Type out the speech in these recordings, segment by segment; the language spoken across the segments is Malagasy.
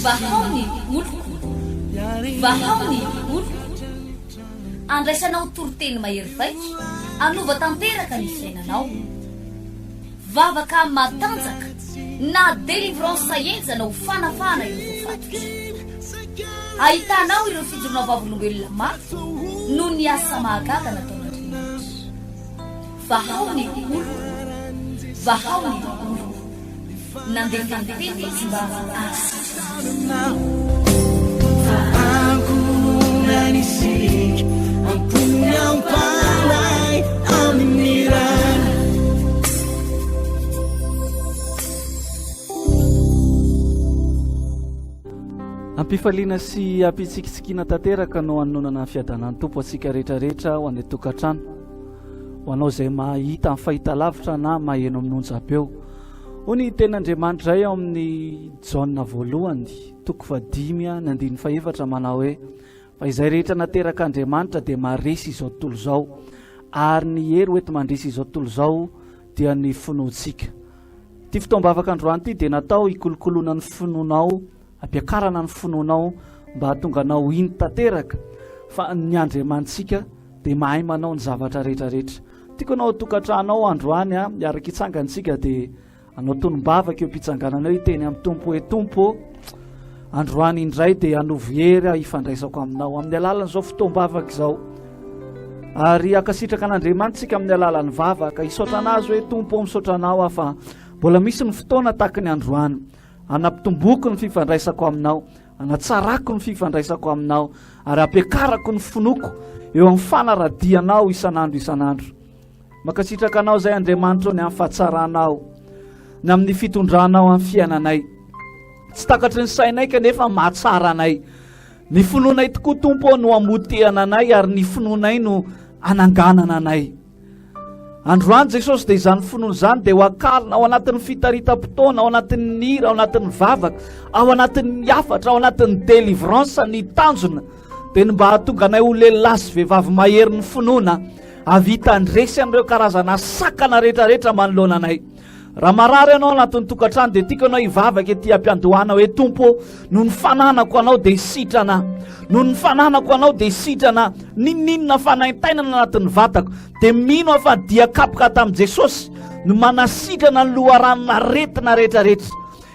vahaony oloko vahaony oloko andraisanao toroteny mahery vaitra anova tanteraka ny fiainanao vavaka matanjaka na délivrance enjana ho fanafana ireo fatotra ahitanao ireo fijorona vavolombelona maro no ny asa mahagaga nataon'Andriamanitra vahaony oloko vahaony oloko nandeha tanteny izy mba Nanisik ang punyang palay aminiran ampifaliana sy ampitsikitsikina tanteraka no anonana fiadanan'ny tompo atsika rehetrarehetra ho an'ny tokantrano ho anao izay mahita amin'ny fahitalavitra na maheno amin'onjam-peo ho ny ten'Andriamanitra izay ao amin'ny Jaona voalohany 5:4 manao hoe fa izay rehetra nateraka Andriamanitra dia maharesy izao tontolo izao ary ny hery hoety mandresy izao tontolo izao dia ny finoantsika. Ty fitoam-bavaka androany ity dia natao hikolokoloana ny finoanao, ampiakarana ny finoanao mba hahatonga anao iny tanteraka fa ny Andriamanitsika dia mahay manao ny zavatra rehetrarehetra. Tiako anao tokantranao androany miaraka hitsangantsika dia anao tonom-bavaka eo mpitsangananao hiteny amin'ny tompo hoe tompo androany indray dia anovo hery hifandraisako aminao amin'ny alalan'izao fotoam-bavaka izao ary akasitraka an'Andriamanitsika amin'ny alalan'ny vavaka hisaotra anazy hoe tompo misaotra anao fa mbola misy ny fotoana tahaka ny androany anampitomboako ny fifandraisako aminao anatsarako ny fifandraisako aminao ary ampiakarako ny finoko eo amin'ny fanaradianao isanandro makasitraka anao zay Andriamanitra ny amin'ny fahatsaranao ny amin'ny fitondranao amin'ny fiainanay tsy takatry ny sainay kanefa mahatsara anay ny finoanay tokoa tompo no amotehana anay ary ny finoanay no ananganana anay androany Jesosy dia izany finoana izany dia ho akalina ao anatin'ny fitaritam-potoana ao anatin'ny hira ao anatin'ny vavaka ao anatin'ny hafatra ao anatin'ny délivrance ny tanjona dia ny mba hahatonga anay ho lehilahy sy vehivavy mahery ny finoana avita andresy an'ireo karazana sakana rehetrarehetra manoloana anay. Raha marary anao anatin'ny tokantrano dia tiako anao hivavaka ety ampiandohana hoe tompo no ny fananako anao dia sitrana no ny fananako anao dia sitrana ninninona fanaintainana anatin'ny vatako dia mino aho fa dia kapoka tamin'i Jesosy no manasitrana ny loharanona retina rehetrarehetra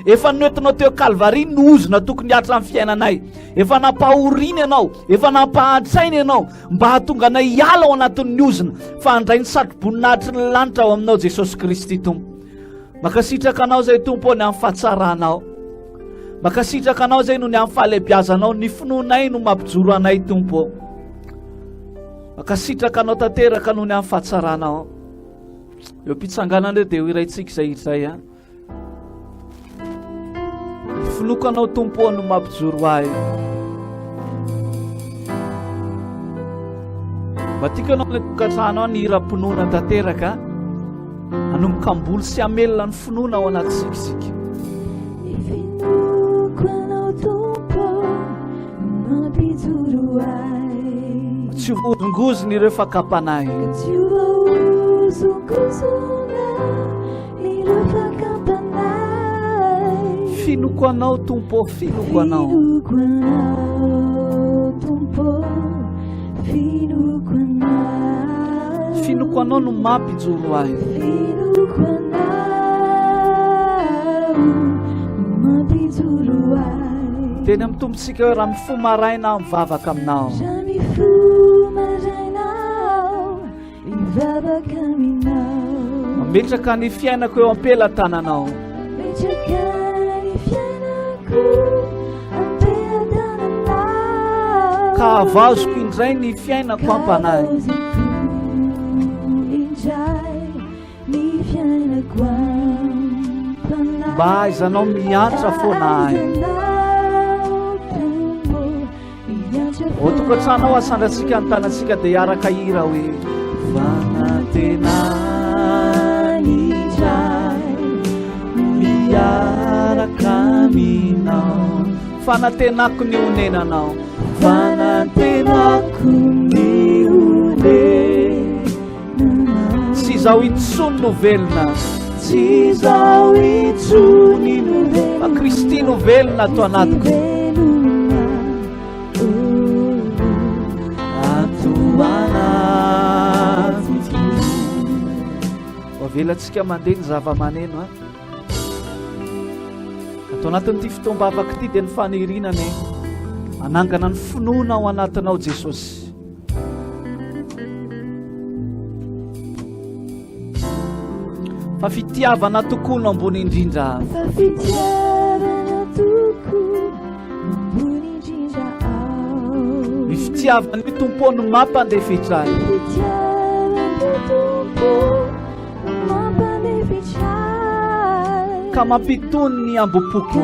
efa noentinao teo Kalvari nozona tokony hatra amin'ny fiainanay efa nampahoriny ianao efa nampahatsaina ianao mba hahatonga anay hiala ao anatin'ny ozona fa andray ny satroboninahitry ny lanitra ao aminao Jesosy Kristy tompo makasitraka anao zay tompo ny amin'ny fahatsaranao makasitraka anao zay no ny amin'ny fahalebiazanao ny finoanay no mampijoro anay tompo makasitraka anao tanteraka no ny amin'ny fahatsaranao eo mpitsanganana dia ho iraintsika izay izay finoko anao tompo no mampijoro ahy mba tiako anao tokantrano ny hira-pinoana tanteraka anombokamboly sy amelona ny finoana ao anaty sikisika tsy ozongozony ireo fakapanay finoko anao tompo finoko anao finoko anao no mampijoro ahy teny amin'ny tompontsika hoe raha mifo maraina mivavaka aminao mametraka ny fiainako eo ampelatananao ka avazoko indray ny fiainako ampanay mba aizanao miantra foana ahy o tokantranao asandratsika ny tanatsika dia hiaraka hira hoe fanatenany indray miaraka aminao fanatenako ny onenanao fanatenako ny onenanao tsy izao intsony no velona tsy izao intsony no velona fa Kristy no velona ato anatiko ato anatiko. Avelantsika mandeha ny zava-maneno a ato anatin'ity fitombavaka ity dia ny fanirinany anangana ny finoana ao anatinao Jesosy. Fa fitiavana tokoa no ambony indrindra. Ny fitiavana ny tompony mampandefitra ahy. Ka mampitony ny ambopoko.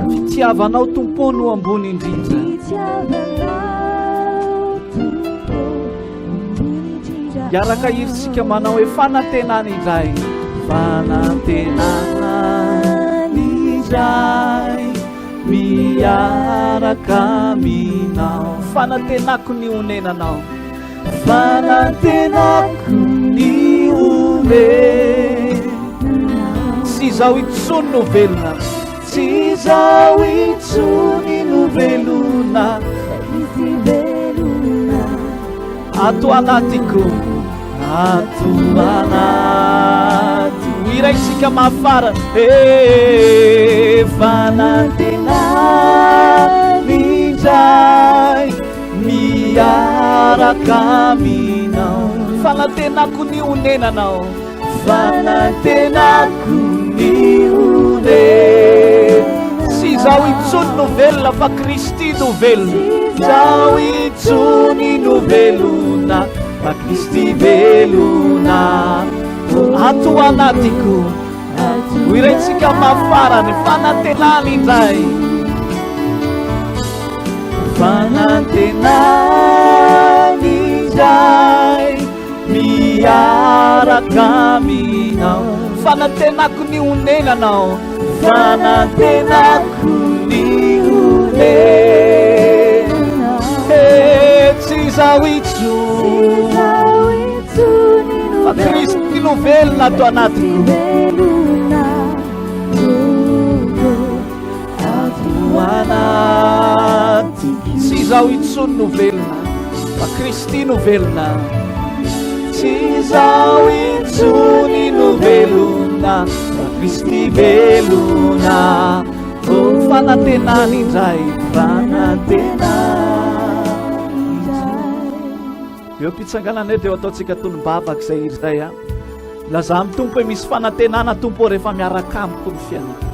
Fitiavanao tompony ho ambony indrindra. Iaraka iritsika manao hoe fanantenana indray. Fanantenana indray miaraka aminao. Fanantenako ny onenanao. Fanantenako ny onenanao. Tsy izaho itsony no velona. Tsy izaho itsony no velona. Ato anatiko. Ato anatiko. Iray isika mafara. Fanantenana indray miaraka aminao. Fanantenako ny onenanao. Fanantenako ny onenanao. Tsy izaho itsony no velona fa Kristy no velona. Izaho itsony no velona fa Kristy velona. Ato anatiko. Irentsika mafarany fanantenana indray. Fanantenana indray miaraka aminao. Fanantenako ny onenanao. Fanantenako ny onenanao. Tsy izaho itsony fa Kristy no velona ato anatiko. Tsy izaho itsony no velona fa Kristy no velona. Tsy izaho itsony no velona fa Kristy velona. Fanantenana indray. Fanantenana indray. Eo mpitsanganana dia ataontsika tolombavaka izay iry zay a. Laza amin'ny tompo hoe misy fanantenana tompo rehefa miaraka amiko ny fiainako.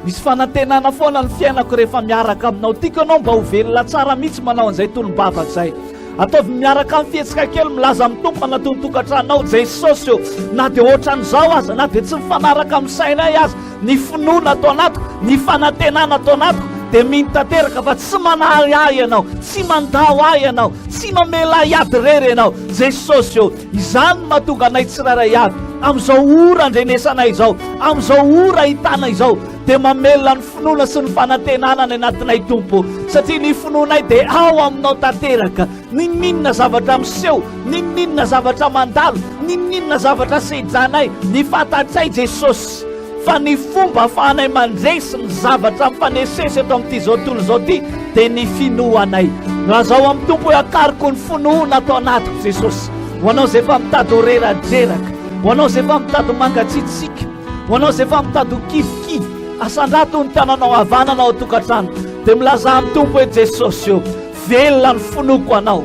Misy fanantenana foana ny fiainako rehefa miaraka aminao. Tiako anao mba ho velona tsara mihitsy manao an'izay tolombavaka izay. Ataovy miaraka amin'ny fihetsika kely milaza amin'ny tompo manatony tokantranao Jesosy eo. Na dia ohatran'izao aza, na dia tsy mifanaraka amin'ny sainay aza, ny finoana atao anatiko, ny fanantenana atao anatiko dia mino tanteraka fa tsy manahy ahy ianao, tsy mandao ahy ianao, tsy mamela iady rery ianao Jesosy eo. Izany mahatonga anay tsirairay avy amin'izao ora andrenesanay izao, amin'izao ora hitana izao, dia mamelona ny finoana sy ny fanantenana ny anatinay tompo. Satria ny finoanay dia ao aminao tanteraka. Ninninona zavatra miseho, ninninona zavatra mandalo, ninninona zavatra sejanay, ny fantatsay Jesosy. Fa ny fomba ahafahanay mandresy ny zavatra mifanesesy eto amin'ity zao tontolo zao ty dia ny finoanay. Raha amin'ny tompo hoe akariko ny finoana atao anatiko Jesosy. Ho anao izay efa mitady ho reradraraka, ho anao izay efa mitady ho mangatsiatsika, ho anao izay efa mitady ho kivikivy, asandrato ny tananao havananao tokantrano, dia milaza amin'ny tompo hoe Jesosy eo. Velona ny finoko anao,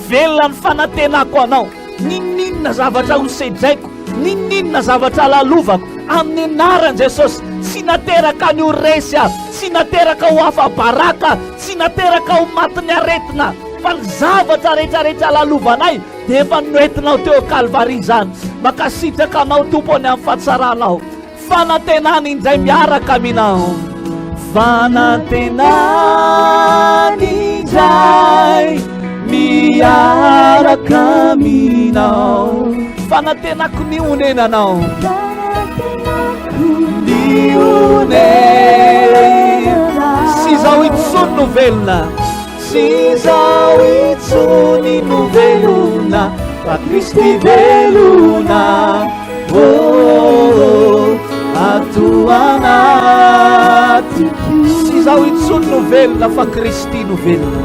velona ny fanantenako anao. Ninninona zavatra ho sedraiko, ninninona zavatra lalovako amin'ny anarany Jesosy. Tsy nateraka ny ho resy aho, tsy nateraka ho afa-baraka, tsy nateraka ho matin'ny aretina, fa ny zavatra rehetrarehetra lalovanay dia efa noentinao teo Kalvari izany. Makasitraka anao tompo any amin'ny fahasaranao. Fanantenana indray miaraka aminao. Fanantenana indray miaraka aminao. Fanantenako ny onenanao. Ny onenanao. Tsy izaho itsony no velona, tsy izaho itsony no velona fa Kristy velona ato anaty. Tsy zaho intsony no velona fa Kristy no velona.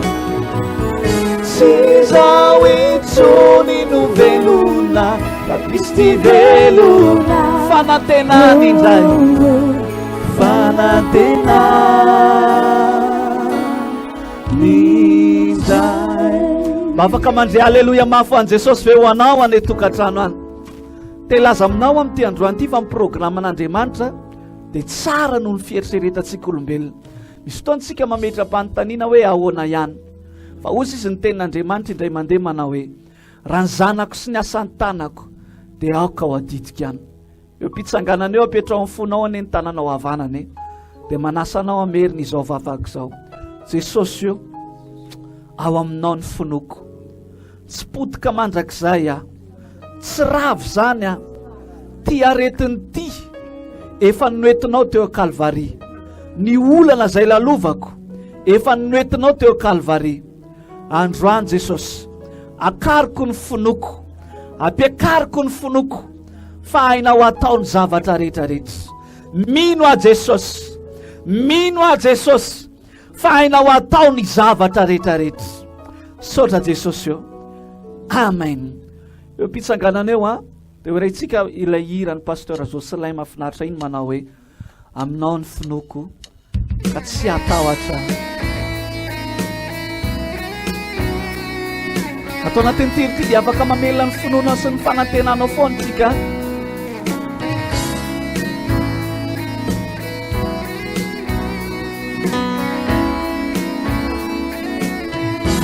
Tsy zaho intsony no velona fa Kristy velona. Fanantenany indray, fanantenany indray. Mba afaka mandre aleloia mafy an Jesosy ve ho anao ane tokantrano any. Te laza aminao amin'ity androany ity fa amin'ny programan'Andriamanitra dia tsara noho ny fieritreretantsika olombelona. Misy fotoantsika mametram-panontaniana hoe ahoana ihany, fa ozy izy ny tenin'Andriamanitra indray mandeha manao hoe raha ny zanako sy ny asan'ny tanako dia aoka ao adidika any. Eo mpitsanganana eo apetra ao amin'ny fonao ane ny tananao havanane dia manasanao amerina izao vavaka izao. Jesosy eo ao aminao ny fonoko, tsy potika mandrakizay aho, tsy ravo zany aho, ty aretiny ty efa noentinao teo Kalvari. Ny olana zay lalovako efa noentinao teo Kalvari. Androany Jesosy, akariko ny fonoko, ampiakariko ny fonoko fa hainao atao ny zavatra rehetrarehetra. Mino a Jesosy, mino a Jesosy fa hainao atao ny zavatra rehetrarehetra. Saotra Jesosy eo. Amen. Eo mpitsanganana eo dia hoeraitsika ilay hira ny pasteur Joselin mahafinaritra iny manao hoe aminao ny finoko ka tsy atahotra. Atao anatin'ny tirity dia afaka mamelona ny finoana sy ny fanantenanao foana tsika.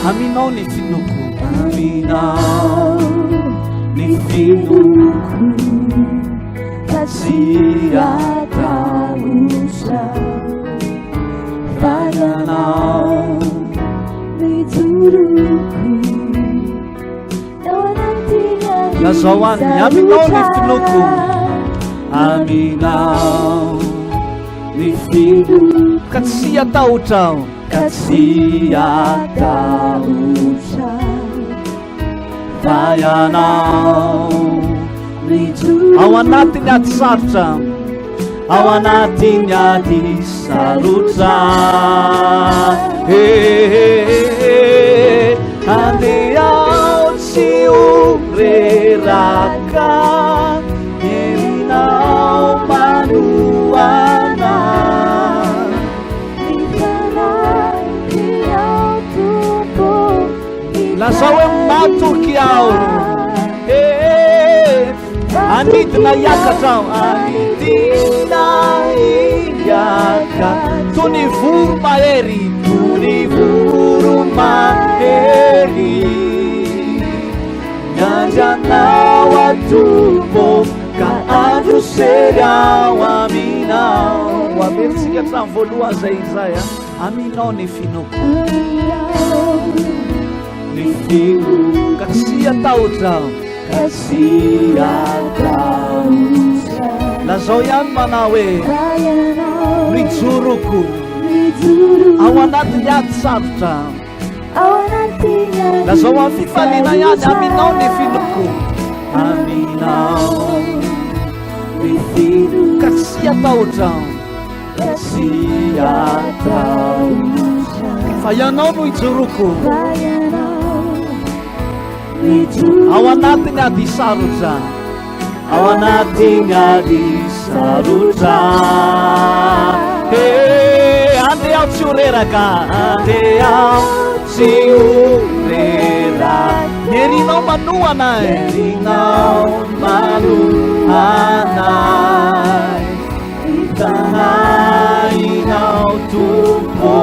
Aminao ny finoko, aminao ny finoko ka tsy atahotra. Vayanao ny toroko lazao any. Aminao ny finoko, aminao ny finoko ka tsy atahotra, ka tsy atahotra. Vayanao ny toroko ao anatiny ady sarotra, ao anatiny ady sarotra. Andeao tsy omreraka, herinao manoana. Lazao hoe matoky ao, anidina hiakatra ao, anidina hiaka. Toy ny voro mahery, toy ny voro mahery. Miandranao atombo ka andro sery ao aminao. Ho averitsika hatramin'ny voalohany zay izay aminao ny finoko, ny finoko ka tsy atahotra, ka tsy atahotra. Lazao ihany manao hoe ny joroko ao anatiny ady sarotra. Lazao amin'ny fifaliana ihany aminao ny finoko, aminao ny finoko ka tsy atahotra, ka tsy atahotra. Fa ianao no ijoroko ao anatiny ady sarotra, ao anatiny ady sarotra. Andeao tsy oreraka, andeao tsy oreraka. Herinao manoana, herinao manoana. Itanainao tompo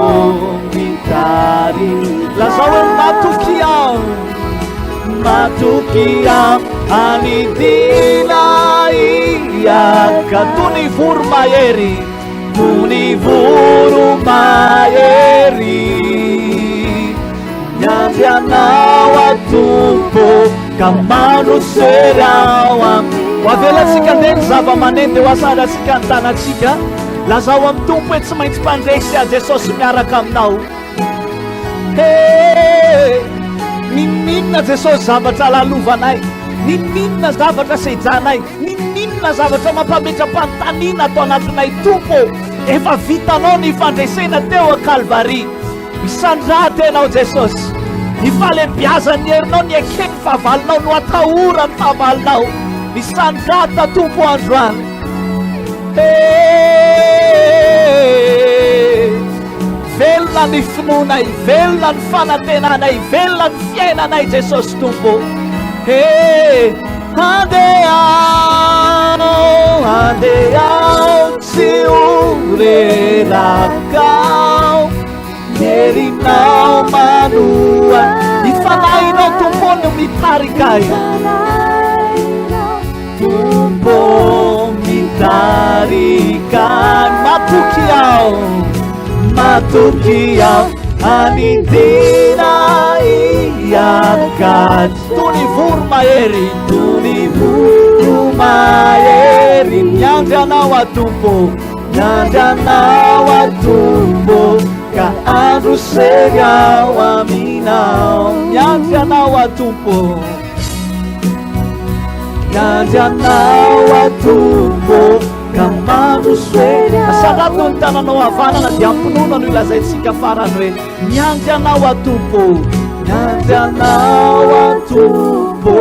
mitary. Lazao hoe matoky ao, matoky ao, anidina hiaka. Toy ny voro mahery, toy ny voro mahery. Miandry anao atompo ka manosery ao aminy. Ho avelatsika ndeha ny zava-maneno ho asaratsika ny tanatsika. Lazao amin'ny tompo hoe tsy maintsy mpandresy a Jesosy miaraka aminao. Nininona Jesosy zavatra lalovanay, nininona zavatra sejanay, nininona zavatra mampametram-panontaniana atao anatinay tompo. Efa vitanao ny fandresena teo a-Kalvari. Misandraty ianao Jesosy, ny falebiazany herinao ny ekeny fahavalinao no atahora ny fahavalinao. Misandrata tompo androany. Velona ny finoanay, velona ny fanantenanay, velona ny fiainanay Jesosy tompo. Andeao tsy orelakao, herinao manoa, ny fanahinao tompo no mitarikay. Tompo mitarikay, matoky ao anindina iakay. Tony voro mahery, miandry anao a tompo, miandry anao a tompo, ka andro sery ao aminao. Miandry anao a tompo, miandry anao a tompo, ka mandro sery. Asarato ny tananao havanana dia ampinoana no ilazaitsika farany hoe miandry anao a tompo, miandry anao a tompo,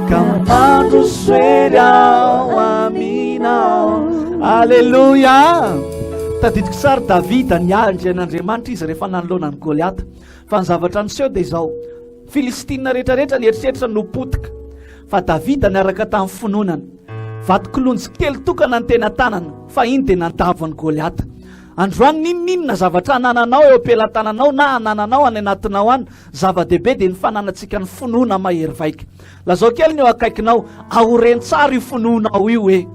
ka mandro sery ao aminao. Alleluia. Tadidiko sary Davida niandry an'Andriamanitra izy rehefa nanoloana ny Goliata. Fa ny zavatra niseho dia izao, Filistina rehetrarehetra ny eritreritra no potika, fa Davida niaraka tamin'ny finoanany. Vatikolonjy kely tokana ny tena tanana, fa iny dia nandavo ny Goliata. Androany nininona zavatra anananao eo ampelantananao na anananao any anatinao any, zava-dehibe dia ny fananantsika ny finoana mahery vaika. Lazao kely ny eo akaikinao, ahoreny tsara io finoanao io e.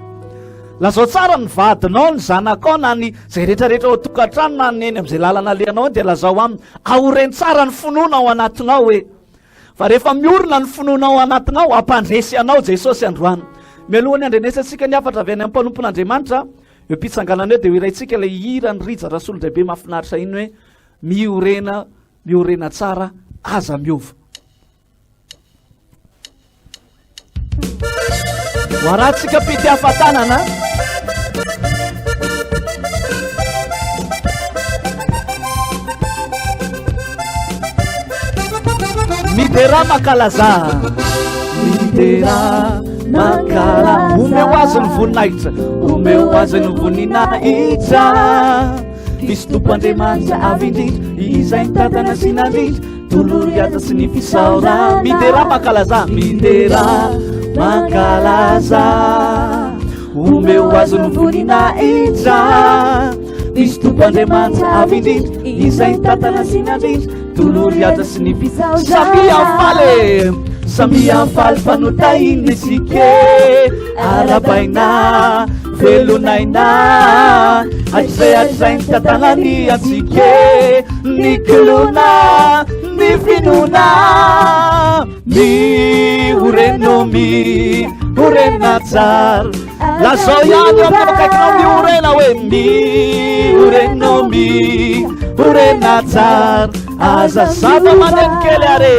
Lazao tsara ny vadinao, ny zanakao, na ny zay rehetrarehetra ao tokantrano na ny eny amin'izay lalana alehanao dia lazao aminy, ahoreny tsara ny finoana ao anatinao e. Fa rehefa miorina ny finoana ao anatinao, ampandresy anao Jesosy androany. Mialohany andrenesantsika ny afatra avy any amin'ny mpanompon'Andriamanitra, eo pitsanganana eo dia ho iraintsika ilay hira ny rija rasolondraibe mahafinaritra iny hoe miorena tsara aza miova. Ho arahantsika pity hafatanana. Midera makalaza, midera makala, omeo azy ny voninahitra, omeo azy ny voninahitra. Misy tompoandriamanitra avy indrindra, izay nitantana sy nandrindra, toloriata sy ny fisaora. Midera makalaza, midera makalaza, omeo azy ny voninahitra. Misy tompoandriamanitra avy indrindra, izay nitantana sy nandrindra, toloriata sy ny fisaora. Samy amfaly fanotahiny sike, arabaina velonaina, hatrizay ny tantanany atsike, ny kilona ny finona, orena tsara. Lazao ihany amin'ny akaikinao miorena hoe orena tsara, aza zava maneno kely are.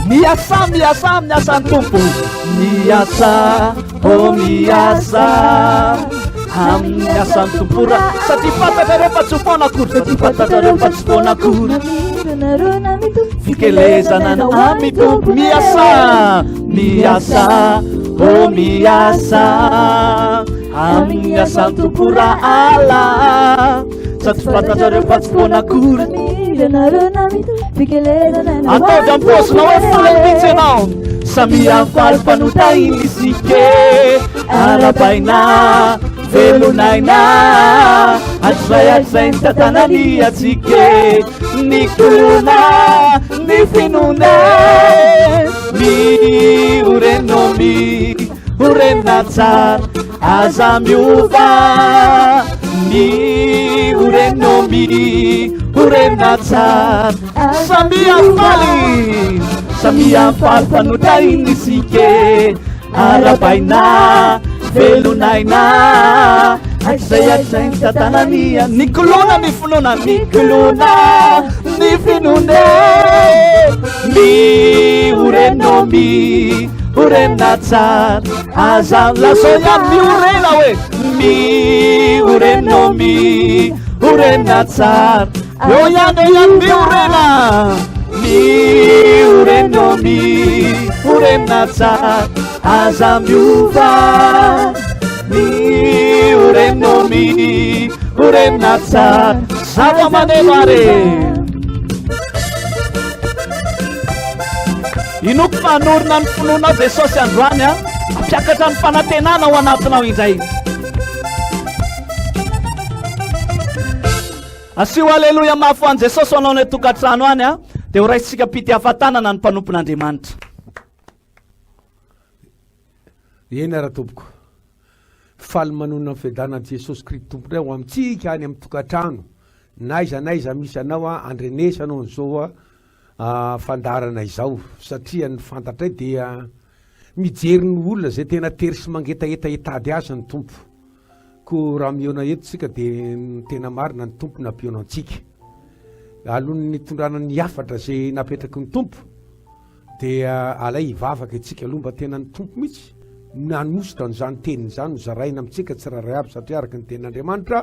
Miasa ny tompo, miasa amin'ny asan'ny tompora, satria fantatra rehefa tsy foanakory, satria fantatra rehefa tsy foanakory, fikelezana amin'ny tompo. Miasa amin'ny asan'ny tompora ala, satria fantatra rehefa tsy foanakory. Ataovy am-posinao hoe faly mihitsy ianao, samy amfaly fanotahiny sike, arabaina velonaina, hatrizay ny tantanany atsike, ny kilona ny finona, orena tsara aza miova, orena tsara. Samy amfaly fanotahiny sike, arabaina velonaina aizay tatanania nikolona ny finoana nikolona ny finone miorenomi orena tsara aza lasoya miorena hoe miorenomi orena tsara eo ihany miorena miorenomi orena tsara aza miova miorenomi orena tsara zava-manevare inoko manorona ny finoana Jesosy androany a ampiakatra ny fanantenana ao anatinao indray asio aleloia mafo an Jesosy anao ny tokantrano any a dia ho raisitsika pity-hafatanana ny mpanompon'Andriamanitra eny ara tompoko faly manona ny fiadanan'i Jesosy Kristy tompony ho amintsika any amin'ny tokantrano naiza misy anao a andrenesanao n'izao fandarana izao satria ny fantatray dia mijery ny olona zay tena tery sy mangetaeta etady azy ny tompo ko raha miona eto tsika dia tena marina ny tompo nampiona antsika alohany nitondrana ny hafatra zay napetraky ny tompo dia alay hivavaka itsika aloha mba tena ny tompo mihitsy nanositra n'izany teniny zany hozaraina amintsika tsy raray aby satria araka ny tenin'Andriamanitra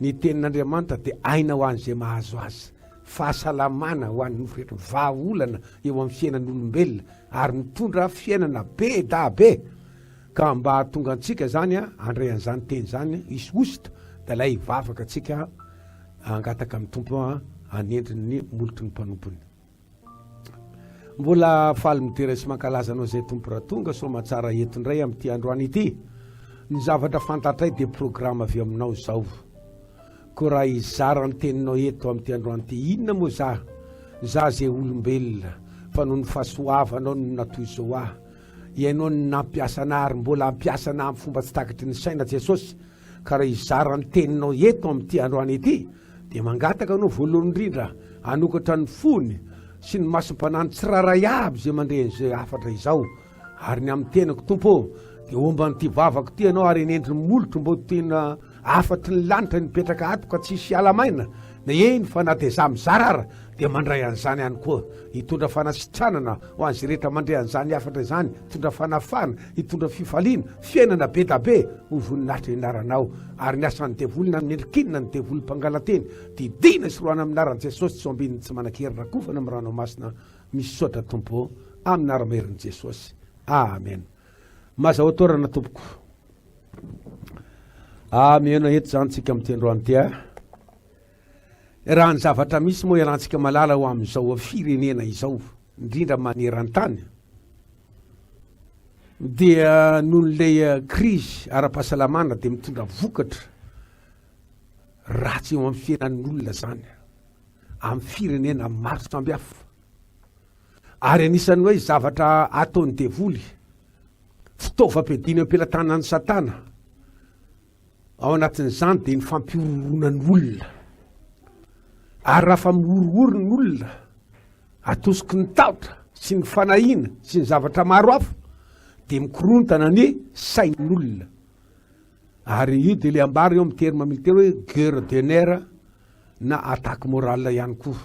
ny tenin'Andriamanitra dia aina ho an'izay mahazo azy fahasalamana ho an'ny nofo rehetra vahaolana eo amin'ny fiainan'olombelona ary mitondra fiainana be da be ka mba hatonga antsika zany a andray an'izany teny zany isy ositra da lay hivavaka atsika angataka amin'ny tompo anendriny molotry ny mpanompony mbola faly mitera sy mankalaza anao zay tompo raha tonga somatsara entondray amin'ity androany ity ny zavatra fantatray dia programme avy aminao zao ko raha izara ny teninao eto amin'ity androany ity inona moa za zay olombelona fa noho ny fahasoavanao no natoy zao ianao ny nampiasana ary mbola ampiasana amin'ny fomba tsy takatry ny saina Jesosy ka raha izara ny teninao eto amin'ity androany ity dia mangataka anao voalohany indrindra anokatra ny fony sy ny masom-panany tsiraray aby zay mandrehan'izay afatra izao ary ny amin'ny tenako tompo dia omba nyity vavako ty ianao ary enendry ny molotro mbo tena afatry ny lanitra nipetraka ato ka tsisy alamaina na eny fa na dia za mizarara dia mandray an'izany ihany koa hitondra fanasitranana ho an'izay rehetra mandray an'izany afatra izany hitondra fanafana hitondra fifaliana fiainana be da be ho voninahitra inaranao ary ny asan'ny devolina ny endrikinina ny devoly mpangalateny didina sy roana aminaran'i Jesosy tsy ambininy tsy manan-kerina kofana amin'ny ranomasina misy sotra tompo amin'ny ara-merin'i Jesosy amen mazao atorana tompoko miana eto zany tsika amin'ity androany ty raha ny zavatra misy moa iarahantsika malala ho amin'izao firenena izao indrindra maneran-tany dia nohon'ilay crise ara-pahasalamana dia mitondra vokatra ratsy eo amin'ny fiainan'olona zany amin'ny firenena maro samby hafa ary anisany hoe zavatra ataon'ny devoly fitaovam-piadiana am-pelantanan'ny satana ao anatin'izany dia ny fampiororona ny olona ary raha fa mioroory ny olona atosiky ny taotra sy ny fanahiana sy ny zavatra maro hafa dia mikorontana ny sain'olona ary io dia le ambara eo amin'ny terme militaire hoe guerre de nerf na attaque morale ihany koa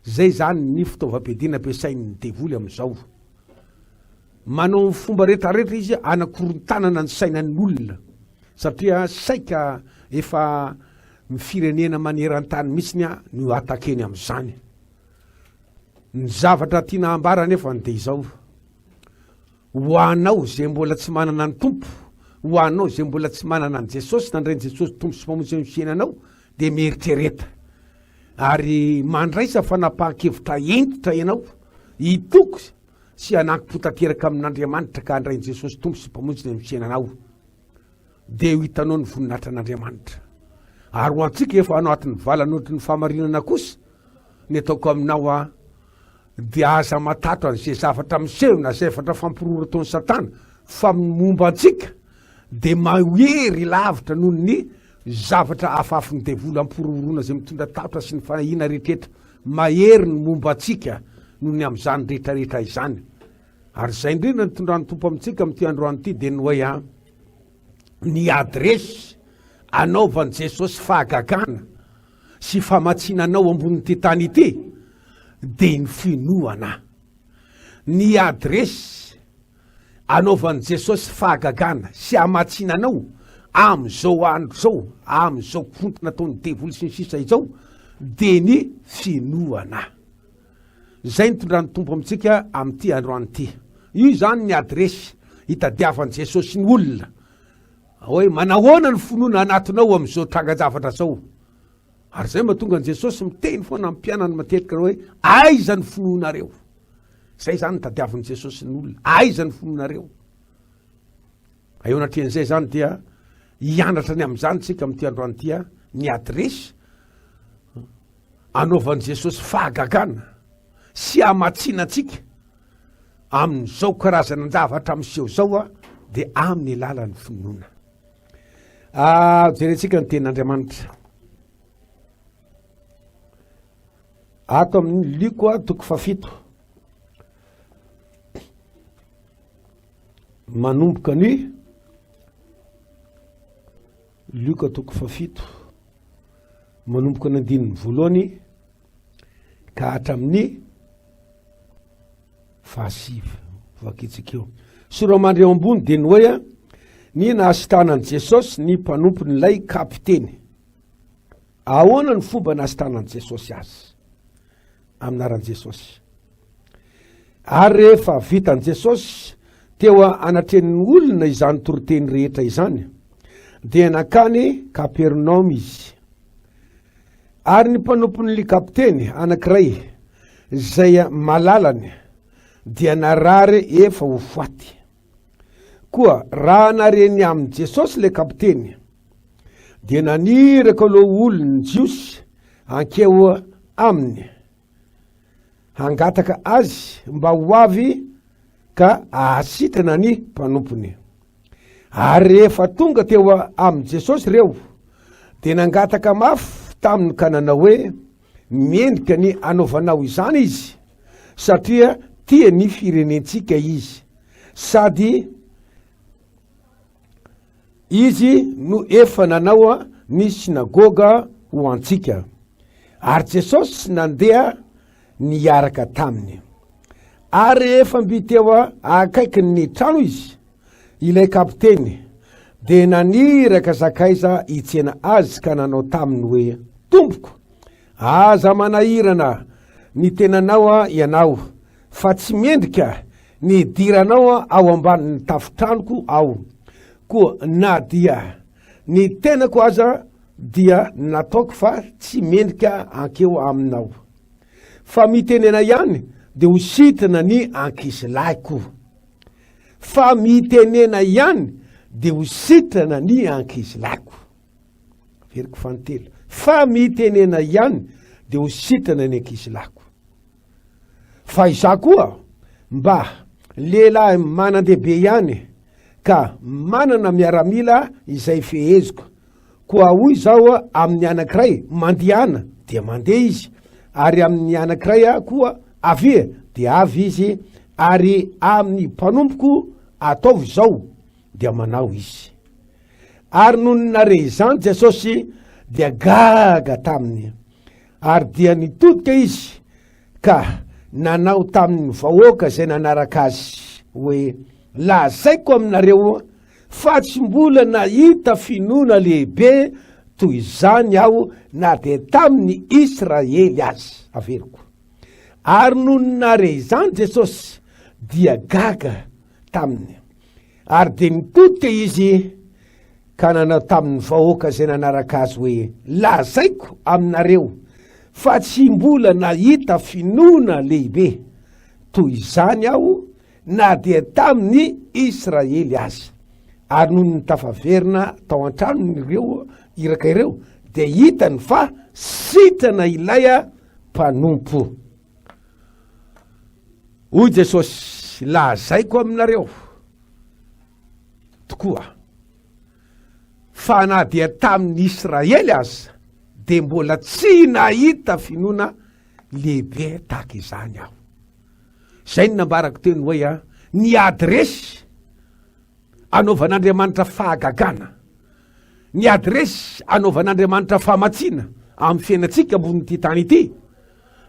zay zany ny fitaovam-piadiana ampiasain'ny devoly amin'izao manao fomba rehetrarehetra izy anakorontana ny sainan'ny olona satria saika efa mifirenena maneran-tany mihitsiny no atakeny amin'izany ny zavatra tiana ambara nefa ny dia izao ho anao zay mbola tsy manana ny tompo ho anao zay mbola tsy manana ny Jesosy nandrainy Jesosy tompo sy mpamonjy ny fiainanao dia mieritrereta ary mandraisa fanapahan-kevitra entitra ianao hitoko sy anaky-potanteraka amin'Andriamanitra ka andrainy Jesosy tompo sy mpamonjy ny fiainanao dia ho hitanao ny voninahitra an'Andriamanitra ary ho antsika efa anatin'ny valan'ohatry ny fahamarinana kosa ny ataoko aminao dia aza matato an'izay zavatra misehona zay zavatra fampiroro ataon'ny satana fa momba antsika dia mahery lavitra noho ny zavatra afafin'ny devoly ampirorona zay mitondra tatotra sy ny fanahina rehetrrehetra mahery ny momba antsika noho ny amin'izany rehetrarehetra izany ary zay indrindra nitondrany tompo amintsika am'ty androany ity de ny hoe ny adresy anaovan'i Jesosy fahagagana sy famatsinanao ambony ty tany ity de ny finoana. Ny adresy anaovan'i Jesosy fahagagana sy amatsinanao am'izao andro zao, am'izao kontona ataony devoly sy ny sisa izao de ny finoana. Zay nitondrany tompo amintsika am'ty androany ity. Io zany ny adresy hitadiavan'i Jesosy ny olona hoe manahoana ny finoana anatinao am'izao tranga-javatra zao. Ary zay mahatonga an Jesosy miteny foana amin'ny mpianany matetika hoe aiza ny finoanareo. Zay zany nitadiavan'i Jesosy ny olona, aiza ny finoanareo. Eo anatrehan'izay zany dia hianatra ny am'izany tsika amin'ty androany ity ny adresy anaovan'i Jesosy fahagagana sy amatsinantsika amin'izao karazana zavatra am'seho zao de amin'ny alalan'ny finoana. Jerentsika ny tenin'Andriamanitra ato amin'ny Luka 7 manomboka ny Luka 7 manomboka ny 9 ka hatramin'ny 7 vakitsika eo. Soramandry eo ambony de ny hoe ny nahasitanan'i Jesosy ny mpanompon'ilay kapiteny. Ahoana ny fomba nahasitanan'i Jesosy azy aminaran'i Jesosy. Ary rehefa vitan'i Jesosy teo anatrenin'ny olona izany toroteny rehetra izany dia nakany Kapernaum izy. Ary ny mpanompon'ilay kapiteny anankiray zay malalany dia narary efa ho foaty. Koa raha nareny amin'i Jesosy le kapiteny dia naniraka aloha olony jiosy ankeo aminy hangataka azy mba ho avy ka ahasitana ny mpanompony. Ary rehefa tonga teo amin'i Jesosy reo dia nangataka mafy taminy ka nanao hoe mendrika ny anaovanao izany izy satria tia ny firenentsika izy sady izy no efa nanao ny sinagoga ho antsika. Ary Jesosy nandeha niaraka taminy. Ary efa mby teo akaiky ny trano izy ilay kapiteny de naniraka zakaiza hitsena azy ka nanao taminy hoe tompoko, aza manahirana ny tenanao ianao fa tsy mendrika ny diranao ao ambanin'ny tafotranoko ao. Koa na dia ny tenako aza dia nataoko fa tsy mendrika ankeo aminao. Fa mitenena ihany de ho sitana ny ankizilahyko. Fa mitenena ihany de ho sitana ny ankizilahyko. Veriko fantelo. Fa mitenena ihany de ho sitana ny ankizilahyko. Fa iza koa mba lehilahy manandehibe ihany ka manana miaramila izay feheziko. Koa hoy zao amin'ny anankiray mandihana dia mandeha izy, ary amin'ny anankiray koa avy dia avy izy, ary amin'ny mpanompoko ataovy zao dia manao izy. Ary noho nare izany Jesosy dia gaga taminy, ary dia nitodika izy ka nanao tamin'ny vahoaka zay nanaraka azy hoe lazaiko aminareo fa tsy mbola nahita finoana lehibe toy izany aho na de tamin'ny Israely azy. Averiko. Ary noho nare izany Jesosy dia gaga taminy, ary de nitodika izy ka nanao tamin'ny vahoaka zay nanaraka azy hoe lazaiko aminareo fa tsy mbola nahita finoana lehibe toy izany aho na dia tamin'ny Israely azy. Ary noho nitafaverina tao an-tranon'ireo iraka ireo de hitany fa sitana ilay mpanompo. Hoy Jesosy, lazaiko aminareo tokoa fa na dia tamin'ny Israely azy de mbola tsy nahita finoana lehibe tahaka izany aho. Zay ny nambarako teny hoe ny adresy anaovan'Andriamanitra fahagagana, ny adresy anaovan'Andriamanitra fahamatsiana amin'ny fiainantsika ambon'ity tany ity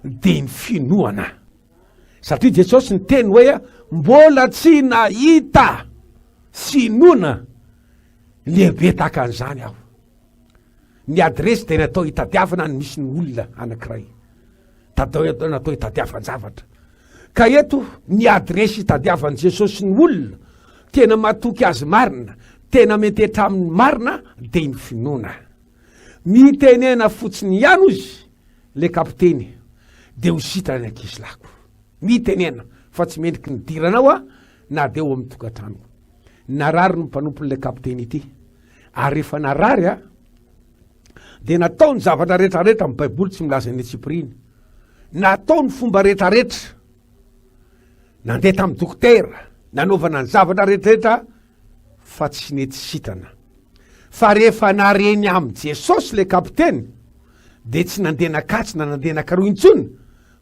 dia ny finoana. Satria Jesosy ny teny hoe mbola tsy nahita finoana lehibe tahaka an'izany aho. Ny adresy dia natao hitadiavana ny misy ny olona anankiray, natao hitadiavan-javatra. Ka eto ny adresy hitadiavan'i Jesosy ny olona tena matoky azy marina, tena mety hatramin'ny marina dia ny finoana. Mitenena fotsiny ihany izy le kapiteny dia ho sitrany ankizy lako. Mitenena fa tsy mendriky ny diranao na dia eo amin'ny tokantranoko. Narary ny mpanompon'le kapiteny ity, ary rehefa narary dia natao ny zavatra rehetrarehetra amin'ny baiboly tsy milaza ny tsipiriny. Natao ny fomba rehetrarehetra, nandeha tamin'ny dokotera, nanaovana ny zavatra rehetrarehetra fa tsy nety sitrana. Fa rehefa nareny amin'ny Jesosy le kapiteny dia tsy nandeha nakatsy na nandeha nakaroa intsony,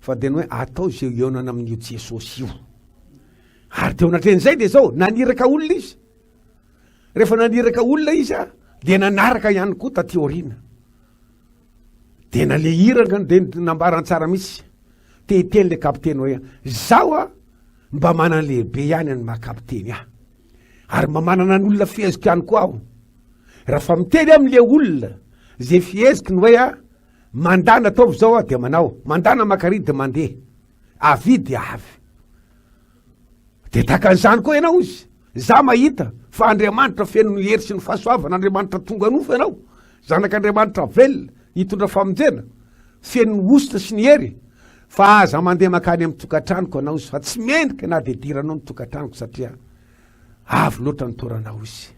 fa dia ny hoe atao izay ionana amin'io Jesosy io. Ary teo anatren'izay dia zao naniraka olona izy. Rehefa naniraka olona izy dia nanaraka ihany koa taty aoriana. Dia nalehiraka dia nambarany tsara misy. Tehiteny le kapiteny hoe zaho mba manana lehibe ihany any maha-kapiteny aho. Ary mba manana ny olona fiheziko ihany koa aho. Raha fa miteny amin'le olona zay fiheziky ny hoe mandana ataovy zao dia manao, mandana makary dia mandeha, avy dia avy. Dia tahaka an'izany koa ianao izy. Za mahita fa Andriamanitra feno ny hery sy ny fahasoavana, Andriamanitra tonga nofo ianao, zanak'Andriamanitra velona hitondra famonjena, feno ny ositra sy ny hery. Fa aza mandeha makany amin'ny tokantranoko anao izy, fa tsy mendrika na dia diranao ny tokantranoko satria avy loatra ny toranao izy.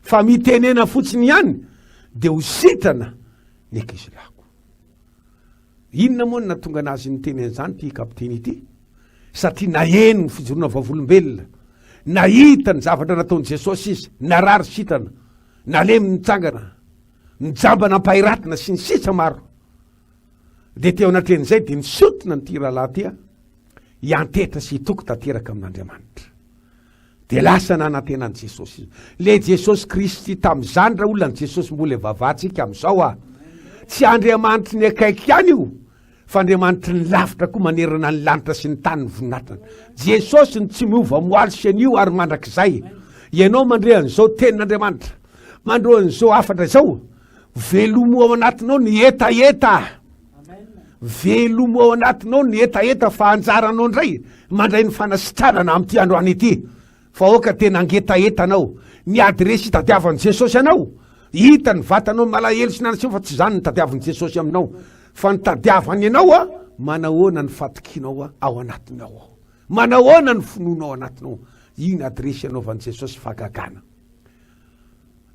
Fa mitenena fotsiny ihany dia ho sitrana ny ankizy lako. Inona moa no natonga anazy ny teny an'izany ty kapiteny ity? Satria naheno ny fijoroana vavolombelona, nahita ny zavatra nataon'i Jesosy izy, narary sitrana, nalemy nitsangana, nijambana mpahiratina sy ny sisa maro. Dia teo anatren'izay dia nisotona ny ty rahalahy ty hiantetra sy hitoko tanteraka amin'Andriamanitra. Dia lasa nanantenan'i Jesosy izy. Le Jesosy Kristy tamin'izany raha olona ny Jesosy mbola vavatsika amin'izao tsy Andriamanitra ny akaiky ihany io, fa Andriamanitra ny lavitra koa manerana ny lanitra sy ny tany ny voninahitany. Jesosy ny tsy miova moaly sy anio ary mandrakizay. Ianao mandre an'izao tenin'Andriamanitra, mandro an'izao afatra izao, velomo ao anatinao ny etaeta. Velomo ao anatinao ny etaeta fa anjaranao ndray mandray ny fanasitranana amin'ity androany ity. Fa oka tena angetaetanao, ny adresy tadiavan'i Jesosy anao, hita ny vatanao malahelo sy nanasio fa tsy zany ny tadiavan'i Jesosy aminao, fa ny tadiavany ianao manahoana ny fatokinao ao anatinao ao, manahoana ny finoanao anatinao. Iny adresy anaovan'i Jesosy fahagagana.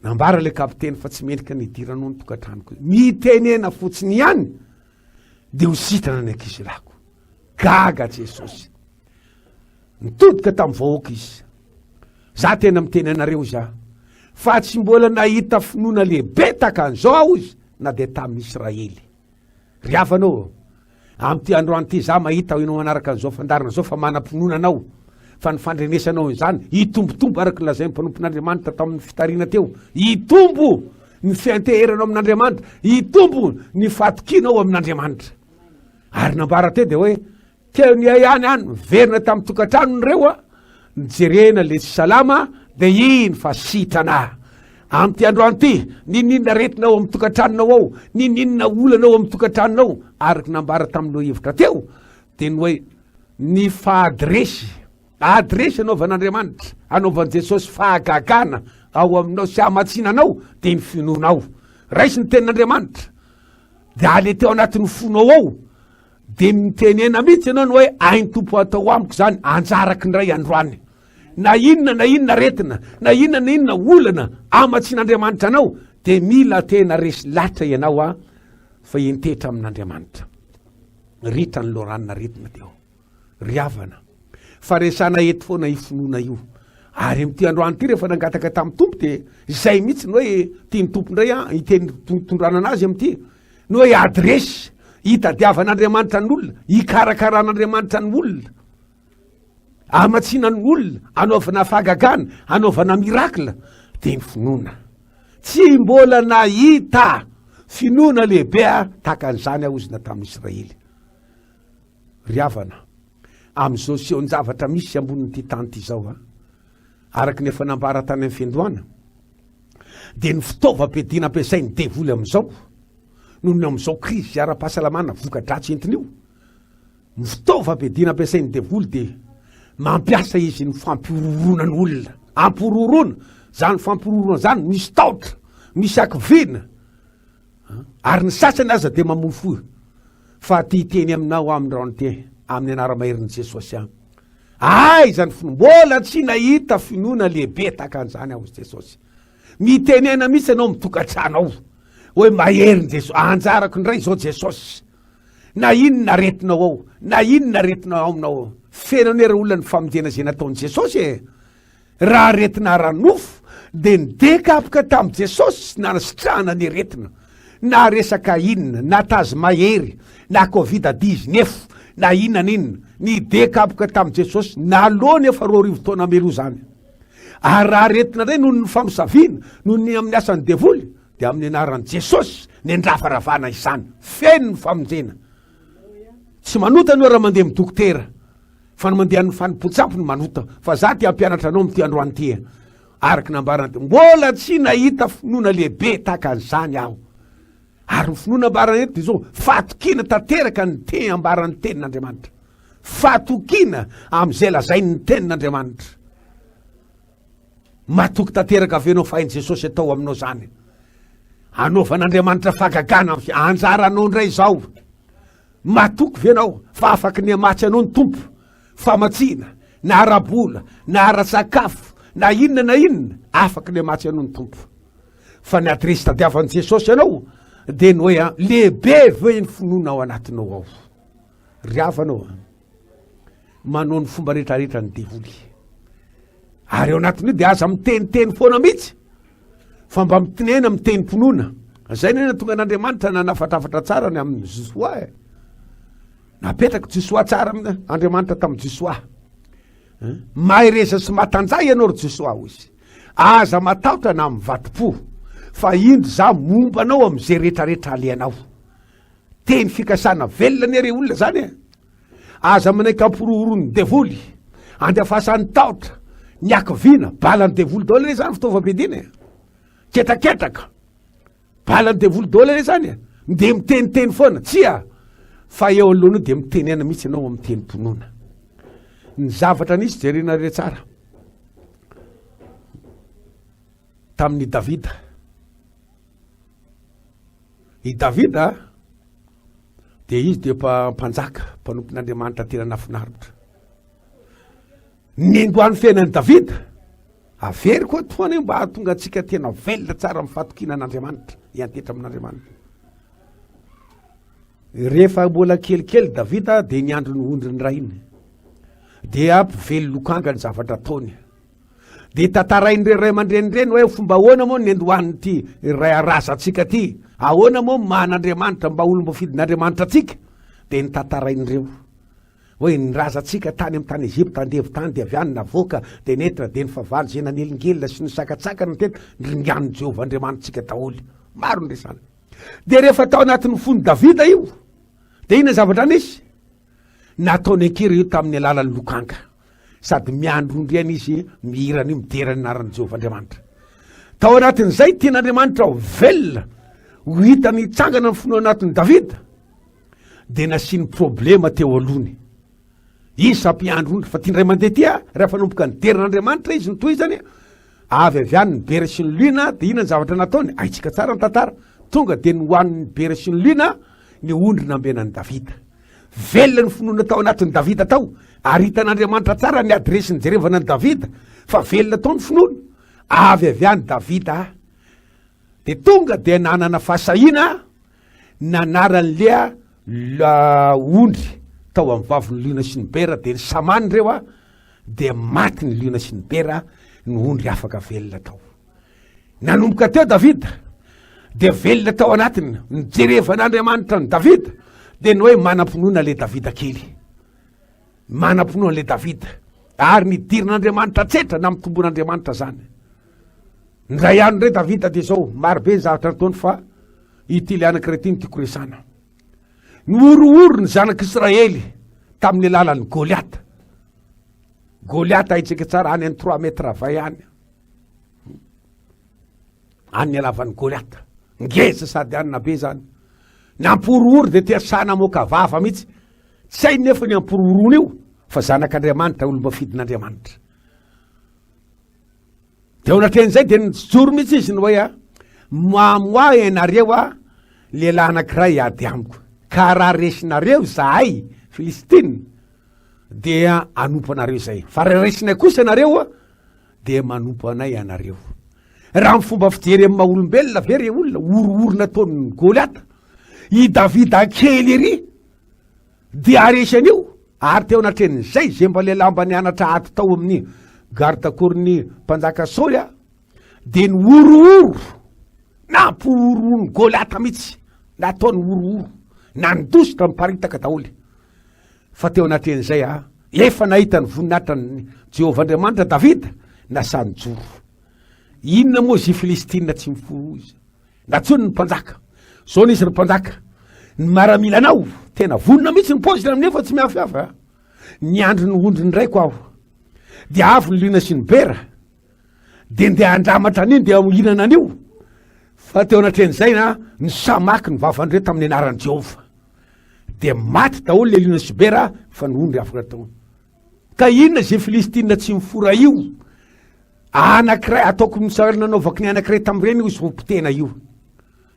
Nambara le kapiteny fa tsy mendrika ny diranao ny tokantranoko. Mitenena fotsiny ihany dia ho sitrana ny ankizy lako. Gaga Jesosy. Nitodika tamin'ny vahoaka izy. Za tena miteny anareo za, fa tsy mbola nahita finoana lehibe tahaka an'izao aho izy na dia tamin'ny Israely. Ry havanao, amin'ity androany ity za mahita ianao manaraka an'izao fandarina zao fa manam-pinoana anao, fa ny fandrenesanao izany hitombotombo araka lazain'ny mpanompon'Andriamanitra tamin'ny fitariana teo. Hitombo ny fianteheranao amin'Andriamanitra, hitombo ny fatokinao amin'Andriamanitra. Ary nambara teo dia hoe teo ny ihany any verina tamin'ny tokantranony reo nijerena le tsy salama dia iny fa sitrana. Amin'ity androany ity, ninona retinao amin'ny tokantranonao ao, ninona olanao amin'ny tokantranonao, araka nambara tamin'nao hevitra teo dia ny hoe ny faadresy, adresy anaovan'Andriamanitra, anaovan'i Jesosy fahagagana ao aminao sy hamatsinanao dia ny finoanao. Raisy ny tenin'Andriamanitra dia ale teo anatin'ny fonao ao dia mitenena mihitsy ianao ny hoe ainy tompo atao amiko zany anjaraky ny ray androany. Na inona retina, na inona olana amatsin'Andriamanitra anao dia mila tena resy latra ianao fa entetra amin'Andriamanitra. Ritra ny loranina retina teo. Ry havana, fa resana eto foana ifinoana io. Ary amin'ity androany ity rehefa nangataka tamin'ny tompo dia izay mihitsy ny hoe tia ny tompo indray hiteny tondrana anazy amin'ity. Ny hoe adresy hitadiavan'Andriamanitra ny olona, hikarakarana Andriamanitra ny olona. amatsiana ny olona anaovana fagagana anaovana mirakla de ny finoana tsy mbola nahita finoana lehibe tahaka an'izany ahozina tamin'Israely ry havana am'izao seho ny zavatra misy ambonin'ity tany ty zao araky ny efa nambara tany amin'ny fiandohana de ny fitaovam-piadiana ampiasain'ny devoly am'izao noho ny am'izao krizy ara-pahasalamana voka-dratsy entin'io ny fitaovam-piadiana ampiasain'ny devoly de mampiasa izy ny fampirorona ny olona ampirorona zany fampirorona zany misy taotra misy akivina ary ny sasany aza de mamofo fa ty teny aminao am'rano ty amin'ny anara-maherin'i Jesosy any zany mbola tsy nahita finoana lehibe tahaka an'izany aho Jesosy mitenena misy anao mitokantranao hoe maherin'i Jesosy anjarako indray zao Jesosy na inona retinao ao na inona retinao aminao fenany era olona ny famonjena zay nataon'i Jesosy raha retina ranofo de nidekapaka tamin'i Jesosy na nasitrahana ny retina na resaka inona na tazy mahery na Covid-19 na inona ny dekapoka tamin'i Jesosy na aloany efa 2 taona melo zany ary raha retina ray noho ny famosaviana noho ny amin'ny asan'ny devoly de amin'ny anaran'i Jesosy ny andrafaravana izany feno ny famonjena tsy manota anao raha mandeha amin'ny dokotera fa ny mandeha ny fanimpotsampo ny manota fa za ty ampianatra anao am'ty androany ty araky nambarana mbola tsy nahita finoana lehibe tahaka an'izany aho ary ny finoana ambarana eto de zao fatokina tanteraka ny te ambarany tenin'Andriamanitra fatokina am'izay lazainy ny tenin'Andriamanitra matoky tanteraka avy anao fahain Jesosy atao aminao zany anaovan'Andriamanitra fagagana anjara anao ndray zao matoky ve anao fa afaky ny amatsy anao ny tompo famatsina na arabola na ara-sakafo na inona afaky ny amatsy anao ny tompo fa ny adresy tadiavan'i Jesosy anao de ny hoe lehibe ve ny finoana ao anatinao ao ry havanao manao ny fomba rehetrarehetra ny devoly ary ao anatin'io de aza miteniteny foana mihitsy fa mba mitinena miteny mponoana zay nena tonga an'Andriamanitra nanafatrafatra tsara ny amin'ny Josoa napetraky Josoa tsara amin'ny Andriamanitra tamin'ny Josoa mahay reza sy matanjay ianao ry Josoa izy aza matahotra na amin'ny vatom-po fa indro za momba anao am'izay rehetrarehetra aleanao teny fikasana velona ny ere olona zany aza manaiky ampirorony devoly andefasany tahotra ny akivina balany devoly daholo re zany fitaovam-piadiana ketraketraka balany devoly daholo re zany de miteniteny foana tsia fa eo alohany de mitenena mihitsy anao am'teny mponoana ny zavatra nisy jerena re tsara tamin'ny Davida i Davida de izy de mpanjaka mpanompon'Andriamanitra tena nafinaritra ny andohan'ny fiainan'i Davida avery koa toany mba hahatonga antsika tena velona tsara amin'ny fatokina an'Andriamanitra hiantetra amin'Andriamanitra rehefa mbola kelikely Davida de ny andro ny ondry ny ray iny de ampivelo lokanga ny zavatra ataony de tantarainy re ray aman-drenireny hoe fomba ahoana moa ny andohan'ny ty ray arazatsika ty ahoana moa man'Andriamanitra mba olo mba fidin'Andriamanitra atsika de ny tantarain'ireo hoe ny razantsika tany amin'ny tany Ezipta andevo tany de avy any navoaka de netra de ny favaly zay nanelingelina sy ny sakatsakana teta ringan'ny Jehova Andriamanitsika daholo maro ny resana de rehefa tao anatin'ny fony Davida io de ina zavatra nisy nataony akery io tamin'ny alalan'ny lokanga sady miandrondriana izy mihirana io midera ny anaran'ny Jehova Andriamanitra tao anatin'izay tian'Andriamanitra ho velona ho hita nitsangana ny finoana anatin'ny Davida de nasiany problema teo alohany izy sampiandrondry fa tiandray mandeha tya rehefa nomboka ny derin'Andriamanitra izy nytoy zany avy avy any ny bera sy ny lina de ina ny zavatra nataony aitsika tsara ny tantara tonga de ny hoan'ny bera sy ny lina ny ondry nambenan'ny Davida velona ny finoana tao anatin'ny Davida tao ary hitan'Andriamanitra tsara ny adresy ny jerevana ny Davida fa velona tao ny finoana avy avy any Davida de tonga de nanana fahasahina nanaran'lea ondry tao amin'ny vaviny liona sy ny bera de ny samany reo de maty ny liona sy ny bera ny ondry afaka velona tao nanomboka teo Davida de velona tao anatiny ny jerevan'Andriamanitra ny Davida de ny hoe manam-pinoana le Davida kely manam-pinoana le Davida ary nidirin'Andriamanitra tsetra na mitombon'Andriamanitra zany. Ndray andro ndray Davida de zao marobe zavatra nataony fa ity le anak'iray ty tiako resana. Niorooro ny zanak'Israely tamin'ny alalan'ny Goliata. Goliata aitsika tsara any 3 metra vai any. Any alavan'ny Goliata. Ngeza sady anina be zany. Namporooro de tiasana moka vava mihitsy. Tsy hay nefa ny amporoorony io fa zanak'Andriamanitra olo-mafidin'Andriamanitra. De onatrenzay de nijoro mihitsy izy ny hoe moa ianareo lehilahy anankiray ady amiko. Ka raha resinareo zahay Filistine dia anompo anareo zay. Fa raha resinay kosa anareo de manompo anay anareo. Raha ny fomba fijery amin'ny maha-olombelona very olona orooro nataon'ny Goliata. I Davida kely ery dia aresan'io ary teo anatren'izay zay mba le lamba nianatra ato tao amin'ny gardakorin'ny mpanjaka Saoly de ny orooro nampooroony Goliata mihitsy nataony orooro nandositra miparitaka daholy. Fa teo anatren'izay efa nahita ny voninahitra ny Jehovah Andriamanitra Davida nasany joro. Inona moa zy Filistina tsy miforo izy natsony ny mpanjaka zao nisy ny mpanjaka ny maramilanao tena vonina mihitsy ny pozina amin'efa tsy miafiafa. Ny andro ny ondry ny raiko aho de avy ny lina sy ny bera de ndeha andramatra an'iny de hinana an'io. Fa teo anatren'izay ny samaky ny vavandreo tamin'ny anaran'i Jehovah de maty daholo le lina sy bera fa ny ondry afaka tao. Ka inona zay Filistina tsy mifora io anankiray ataoko nanaovako ny anankiray tamin'ireny izy vompotena io.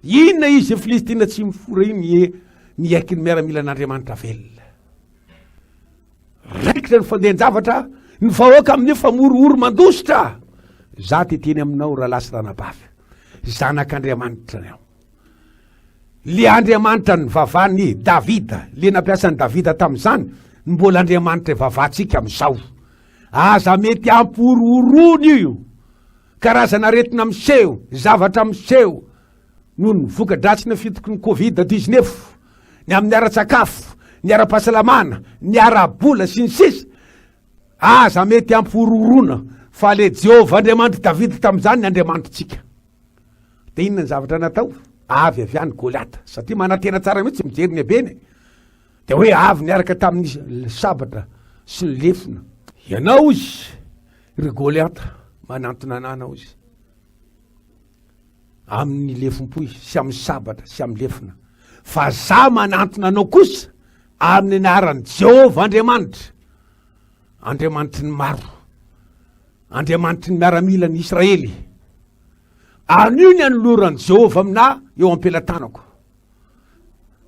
Inona izy Filistina tsy mifora io miaiky ny miaramila an'Andriamanitra velona. Raikitra ny fandehan-javatra ny vahoaka amin'io fa morooro mandositra. Za teteny aminao rahalasy ranabavy zanak'Andriamanitra ao. Le Andriamanitra ny vavany Davida, le nampiasany Davida tamin'izany mbola Andriamanitra vavantsika amin'izao. Aza mety amporoorony io karazana aretina miseho zavatra miseho noho ny voka-dratsy fitoko ny Covid-19 ny amin'ny ara-tsakafo ny ara-pahasalamana ny ara-bola sy ny sisa. Aza mety amporoorona fa le Jehovah Andriamanitra Davida tamin'izany ny Andriamanitritsika. De inona ny zavatra natao? Avy any Goliata satria manantena tsara mihitsy mijery ny abeny. De hoe avy niaraka tamin'ny sabatra sy ny lefina. Ianao izy ry Goliata manantona ananao izy amin'ny lefim-poy sy amin'ny sabatra sy amin'ny lefina. Fa za manantona anao kosa amin'ny anaran'ny Jehovah Andriamanitra, Andriamanitry ny maro, Andriamanitry ny miaramila ny Israely. Anio ny anoloran'ny Jehovah amina eo am-pelatanako.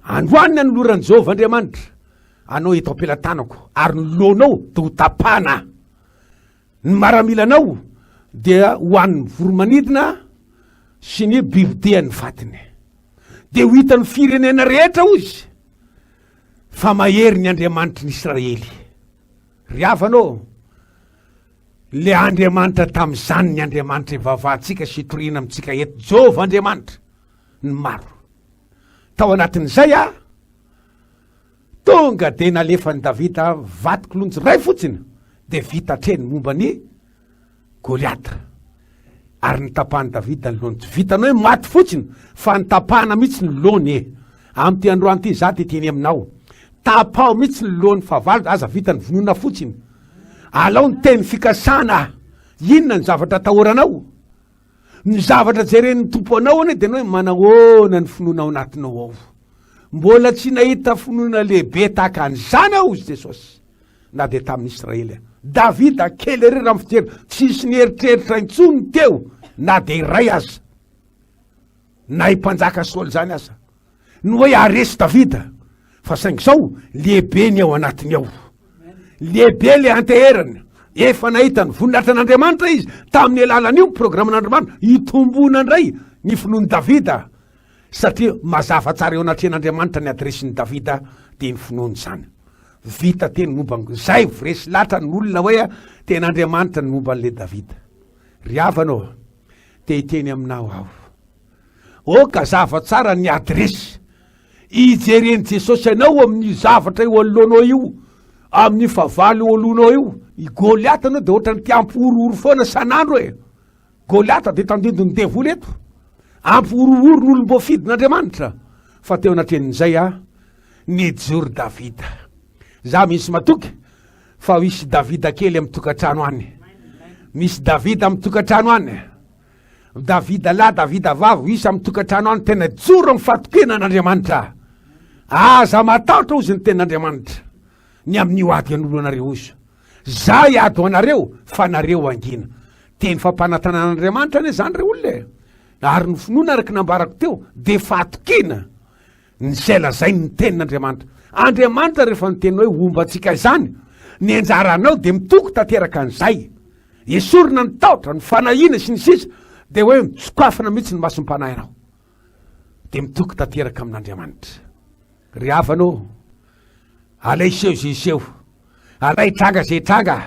Androany ny anoloran'ny Jehovah Andriamanitra anao eto am-pelatanako ary ny lonao de ho tapana. Ny maramilanao dia ho an'ny voromanidina sy ny bibidean'ny vatiny. De ho hitan'ny firenena rehetra ozy fa mahery ny Andriamanitry ny Israely. Ry havanao, le Andriamanitra tamin'izany ny Andriamanitra vavantsika sy torina amintsika eto Jehovah Andriamanitra ny maro. Tao anatin'izay tonga de nalefany Davida vatikolonjy ray fotsiny de vita treny momba ny Goliata. Ary nitapahany Davida ny lony. Tsy vitanao hoe maty fotsiny fa nitapahana mihitsy ny lony. Amin'ny ty androany ty za teteny aminao. Tapao mihitsy ny lony fa valo aza vita ny vonona fotsiny. Alao ny teny fikasana. Inona ny zavatra atahoranao? Ny zavatra jeren'ny tompo anao ane de hoe manahoana ny finoana ao anatinao ao. Mbola tsy nahita finoana lehibe tahaka an'izany ao izy Jesosy. Na de tamin'ny Israely. Davida kely ery raha mifijery tsisy ny eritreritra intsony teo na de iray aza. Na impanjaka Saoly zany aza. Ny hoe aresy Davida. Fa saingy zao lehibe ny ao anatiny ao. Lehibe le anteherany. Efa nahita ny voninahitra n'Andriamanitra izy tamin'ny alalan'io programan'Andriamanitra itombona indray ny finoan'i Davida. Satria mazava tsara eo anatren'Andriamanitra ny adresin'i Davida de ny finoany zany. Vita teny momba zay voresy latra ny olona hoe ten'Andriamanitra ny momba an'le Davida. Ry havanao te hiteny aminao aho. Oka zava tsara ny adresy ijereny Jesosy anao amin'ny zavatra io alohanao io, amin'ny favalo io alohanao io I Goliata anao de ohatrany ty amporooro foana san'andro e. Goliata de tandindony devoly eto. Amporooro n'olom-bo fidin'Andriamanitra. Fa teo anatrenin'izay nijoro Davida. Za misy matoky fa misy Davida kely amin'ny tokantrano any. Misy Davida amin'ny tokantrano any. Davida lahy, Davida vavy, isy amin'ny tokantrano any tena joro amin'ny fatokenan'Andriamanitra. Aza matahotra ozy ny ten'Andriamanitra. Ny amin'io ady an'olo anareo izy. Za iady ho anareo fa nareo angina. Teny fampanantanan'Andriamanitra ane zany re olona e. Ary ny finoana araky nambarako teo de fatokena. Ny sela zay ny tenin'Andriamanitra. Andriamanitra rehefa nyteny hoe ombatsika izany, ny anjaranao de mitoko tanteraka an'izay. Esorina ny tahotra, ny fanahina sy ny sisa, de hoe sokafana mihitsy ny masom-panahy anao. De mitoko tanteraka amin'Andriamanitra. Ry havanao, alay seho zay seho, alay tranga zay tranga,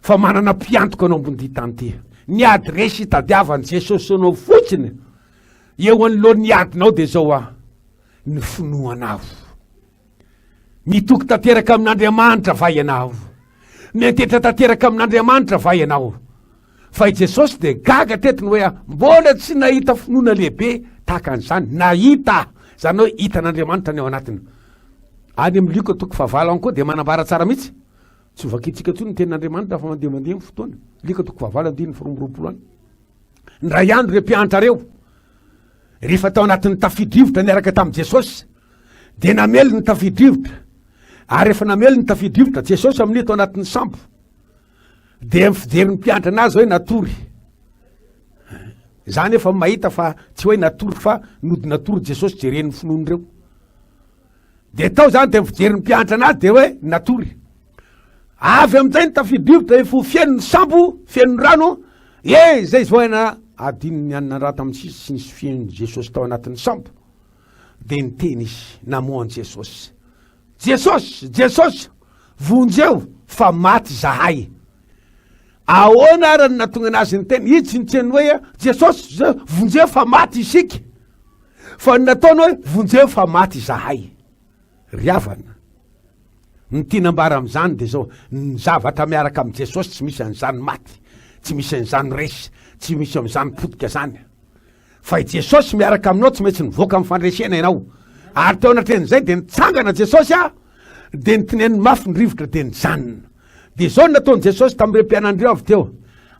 fa manana mpiantoka anao ambony ty tany ty. Ny adresy tadiavan'i Jesosy anao fotsiny, eo anoloan'ny adinao de zao ny finoanao. Mitoko tanteraka amin'Andriamanitra va ianao. Miantetra tanteraka amin'Andriamanitra va ianao. Fa i Jesosy de gaga tetiny hoe mbola tsy nahita finoana lehibe tahaka an'izany. Nahita, zany hoe hitan'Andriamanitra ny ao anatiny. Any amin'ny Luka toko 9 koa de manambara tsara mihitsy. Tsy vakitsika tsony ny tenin'Andriamanitra fa mandeha amin'ny fotoana. Luka toko 9:22 any. Ndray andro re mpianatra reo, rehefa tao anatin'ny tafidrivotra niaraka tamin'i Jesosy, de namely ny tafidrivotra. Ary rehefa namely ny tafidrivotra, Jesosy amin'ny tao anatin'ny sambo. De fijery ny mpianatra anazy hoe natory. Zany efa mahita fa tsy hoe natory fa nody natory Jesosy jeren'ny finoany reo. De tao zany de fijery ny mpianatra anazy de hoe natory. Avy amin'izay ny tafidrivotra efa fiaino ny sambo, fiaino ny rano, zay zoena adininy anina raha tamin'ny sisy sy nisy fiaino Jesosy tao anatin'ny sambo. De niteny izy namoan'i Jesosy. Jesosy, Jesosy, vonjeo fa maty zahay. Ahoana ary natonga anazy ny teny, izy tsy nitseny hoe Jesosy, vonjeo fa maty isika. Fa nataony hoe vonjeo fa maty zahay. Riavana. Ny tinambara amin'izany de zao, ny zavatra miaraka amin'i Jesosy tsy misy an'izany maty, tsy misy an'izany resy, tsy misy amin'izany potika zany. Fa i Jesosy miaraka aminao tsy maintsy nivoaka amin'ny fandresena ianao. Ary teo anatren'izay de nitsangana Jesosy de nitineniny mafy ny rivotra de nijanona. De zao nataony Jesosy tamin'ireo mpianandreo avy teo.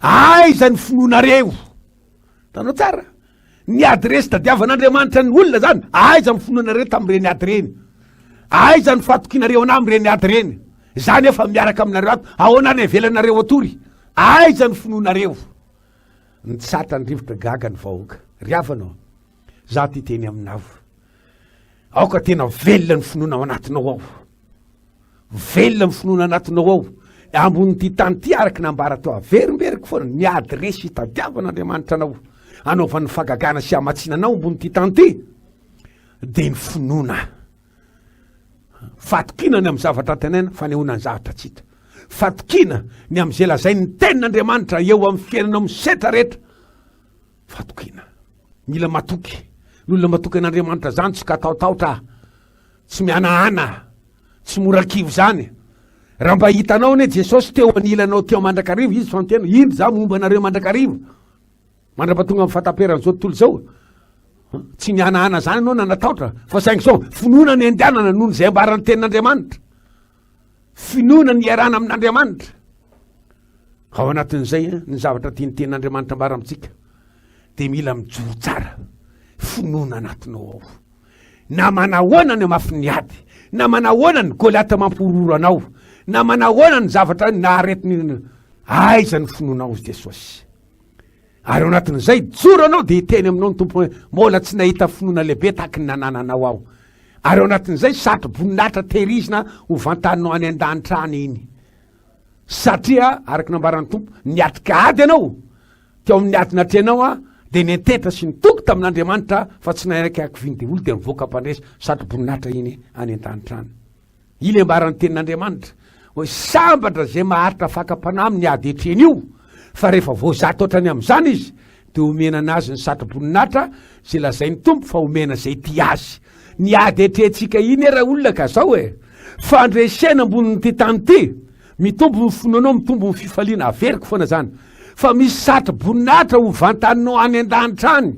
Aiza ny finoanareo? Tanao tsara. Ny adresy tadiavan'Andriamanitra ny olona zany. Aiza ny finoanareo tamin'ireny ady reny? Aiza ny fatokinareo ana amin'ireny ady reny? Zany efa miaraka aminareo ato. Ahoana ny avelanareo atory? Aiza ny finoanareo? Nitsata ny rivotra gaga ny vahoaka. Riavanao, za ty teny aminao. Aoka tena velona ny finoana ao anatinao ao. Velona ny finoana anatinao ao. Ambony ty tany ty araky nambara tao averimberiko foana ny adresy hitadiavan'Andriamanitra anao. Anaovan'ny fagagana sy amatsinanao ambony ty tany ty. De ny finoana. Fatokina ny amin'ny zavatra tenaina fanehoana ny zavatra tsitra. Fatokina ny amin'izay lazay ny tenin'Andriamanitra eo amin'ny fiainanao misetra rehetra. Fatokina. Mila matoky. N'olona matoky an'Andriamanitra zany tsy kataotaotra, tsy mianahana, tsy morakivo zany. Raha mba hitanao ne Jesosy teo anilanao teo mandrakarivo, izy fanteno, ino za momba anareo mandrakarivo. Mandra-patonga amin'ny fataperany zao tontolo zao. Tsy mianahana zany anao nanataotra, fa saingy sao finoana ny andianana noho zay ambarany tenin'Andriamanitra. Finoana ny iarana amin'Andriamanitra. Ao anatin'izay ny zavatra tiany tenin'Andriamanitra ambara amintsika. De mila mijoro tsara. Finoana anatinao ao. Na manahoana ny mafiny ady, na manahoana ny Goliata mampororo anao, na manahoana ny zavatra naharetiny, aiza ny finoanao zy Jesosy. Ary ao anatin'izay joro anao de hiteny aminao ny tompo hoe mbola tsy nahita finoana lehibe tahaky ny nanananao ao. Ary ao anatin'izay satroboninahitra tehirizina ho vantaninao any an-danitra any iny. Satria araky nambaran'ny tompo niatrika ady anao, teo amin'ny adina trenao de nentetra sy nitoko tamin'Andriamanitra fa tsy nairaka akiviny de olo de nivoaka mpandresy satroboninahitra iny any an-danitra any. Ile ambaran'ny tenin'Andriamanitra hoe sambatra zay maharitra fakapanahy amin'ny ady etreny io, fa rehefa voazato ohatrany amin'izany izy de omena anazy ny satroboninahitra zay lazay ny tompo fa omena zay ty azy. Ny ady etrentsika iny raha olona ka zao fandresena amboniny ty tany ty, mitombo ny finoanao, mitombo ny fifaliana averiko foana zany. Fa misy satro-boninahitra ho vantaninao any an-danitra any,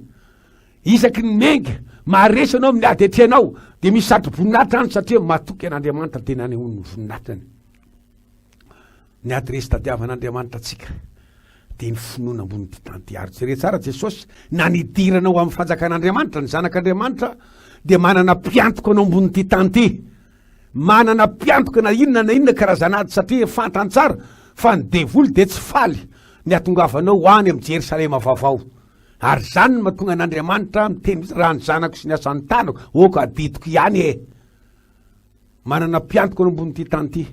isaky ny menga maharesanao amin'ny ady atreanao, de misy satro-boninahitra any satria matoky an'Andriamanitra tena any ny voninahitrany. Ny ady resy tadiavan'Andriamanitra atsika de ny finoana ambony ty tanty ary jerena tsara Jesosy nanidiranao amin'ny fanjakan'Andriamanitra, ny zanak'Andriamanitra de manana mpiantoka anao ambony ty tanty, manana mpiantoka na inona karazanady satria fantany tsara fa ny devoly de tsy faly ny atongavanao any amin'ny Jerosalema vaovao. Ary zany no mahatonga an'Andriamanitra miteny raha ny zanako sy ny asan'ny tanako oka adidiko ihany e. Manana mpiantoka anao ambony ty tanty.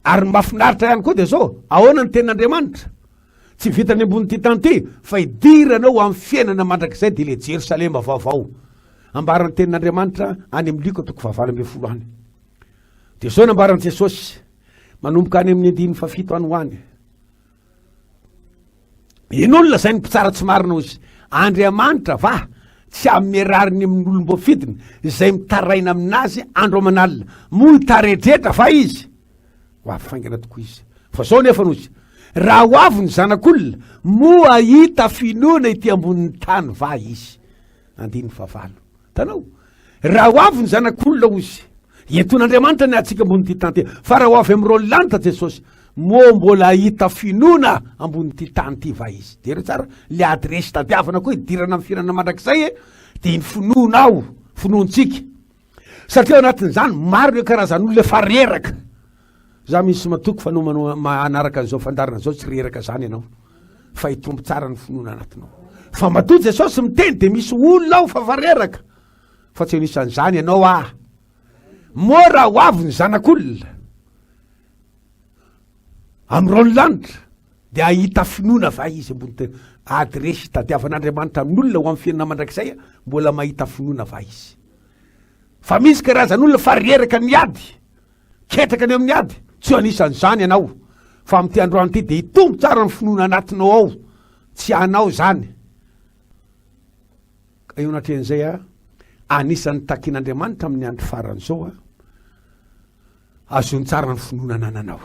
Ary mafinaritra ihany koa de zao, ahoana ny tenin'Andriamanitra? Tsy vitany ambony ty tanty fa idiranao amin'ny fiainana mandrakizay de le Jerosalema vaovao. Ambaran'ny tenin'Andriamanitra any amin'ny Luka 20:20 any. De zao nambaran'i Jesosy manomboka any amin'ny 7 any ho any. In'olona zay ny mpitsara tsy marina izy. Andriamanitra va tsy amin'ny rariny amin'olombo fidiny izay mitaraina aminazy andro aman'alina moa taretreta fa izy ho afaingana tokoa izy. Fa zao nefa nozy, raha ho avy ny zanak'olona moa ahita finoana ity ambonin'ny tany va izy. 9:20. Tanao, raha ho avy ny zanak'olona ozy, enton'Andriamanitra ny atsika ambony ty tanty. Fa raha ho avy amin'ireo lanitra Jesosy, moa mbola ahita finoana ambony ty tany ty va izy. De tsara, le adresy tadiavana koa idirana amin'ny fiainana mandrakizay e, de ny finoanao, finoantsika. Satria anatin'izany maro le karazan'olona efa reraka. Za misy matoky fa no manaraka an'izao fandarana zao tsy reraka zany ianao, fa hitombo tsara ny finoana anatinao. Fa matoa Jesosy miteny de misy olona ao fa reraka, fa tsy anisan'izany ianao moa raha ho avy ny zanak'olona amin'ireo ny lanitra de ahita finoana va izy ambony teny. Adresy tadiavan'Andriamanitra amin'olona ho amin'ny fiainana mandrakizay mbola mahita finoana va izy. Fa misy karazan'olona fa reraka ny ady, ketraka any amin'ny ady, tsy anisan'izany ianao. Fa amin'ty androany ty de hitombo tsara ny finoana anatinao ao, tsy anao zany. Ka eo anatren'izay anisan'ny takian'Andriamanitra amin'ny andro faran'izao azony tsara ny finoana anananao.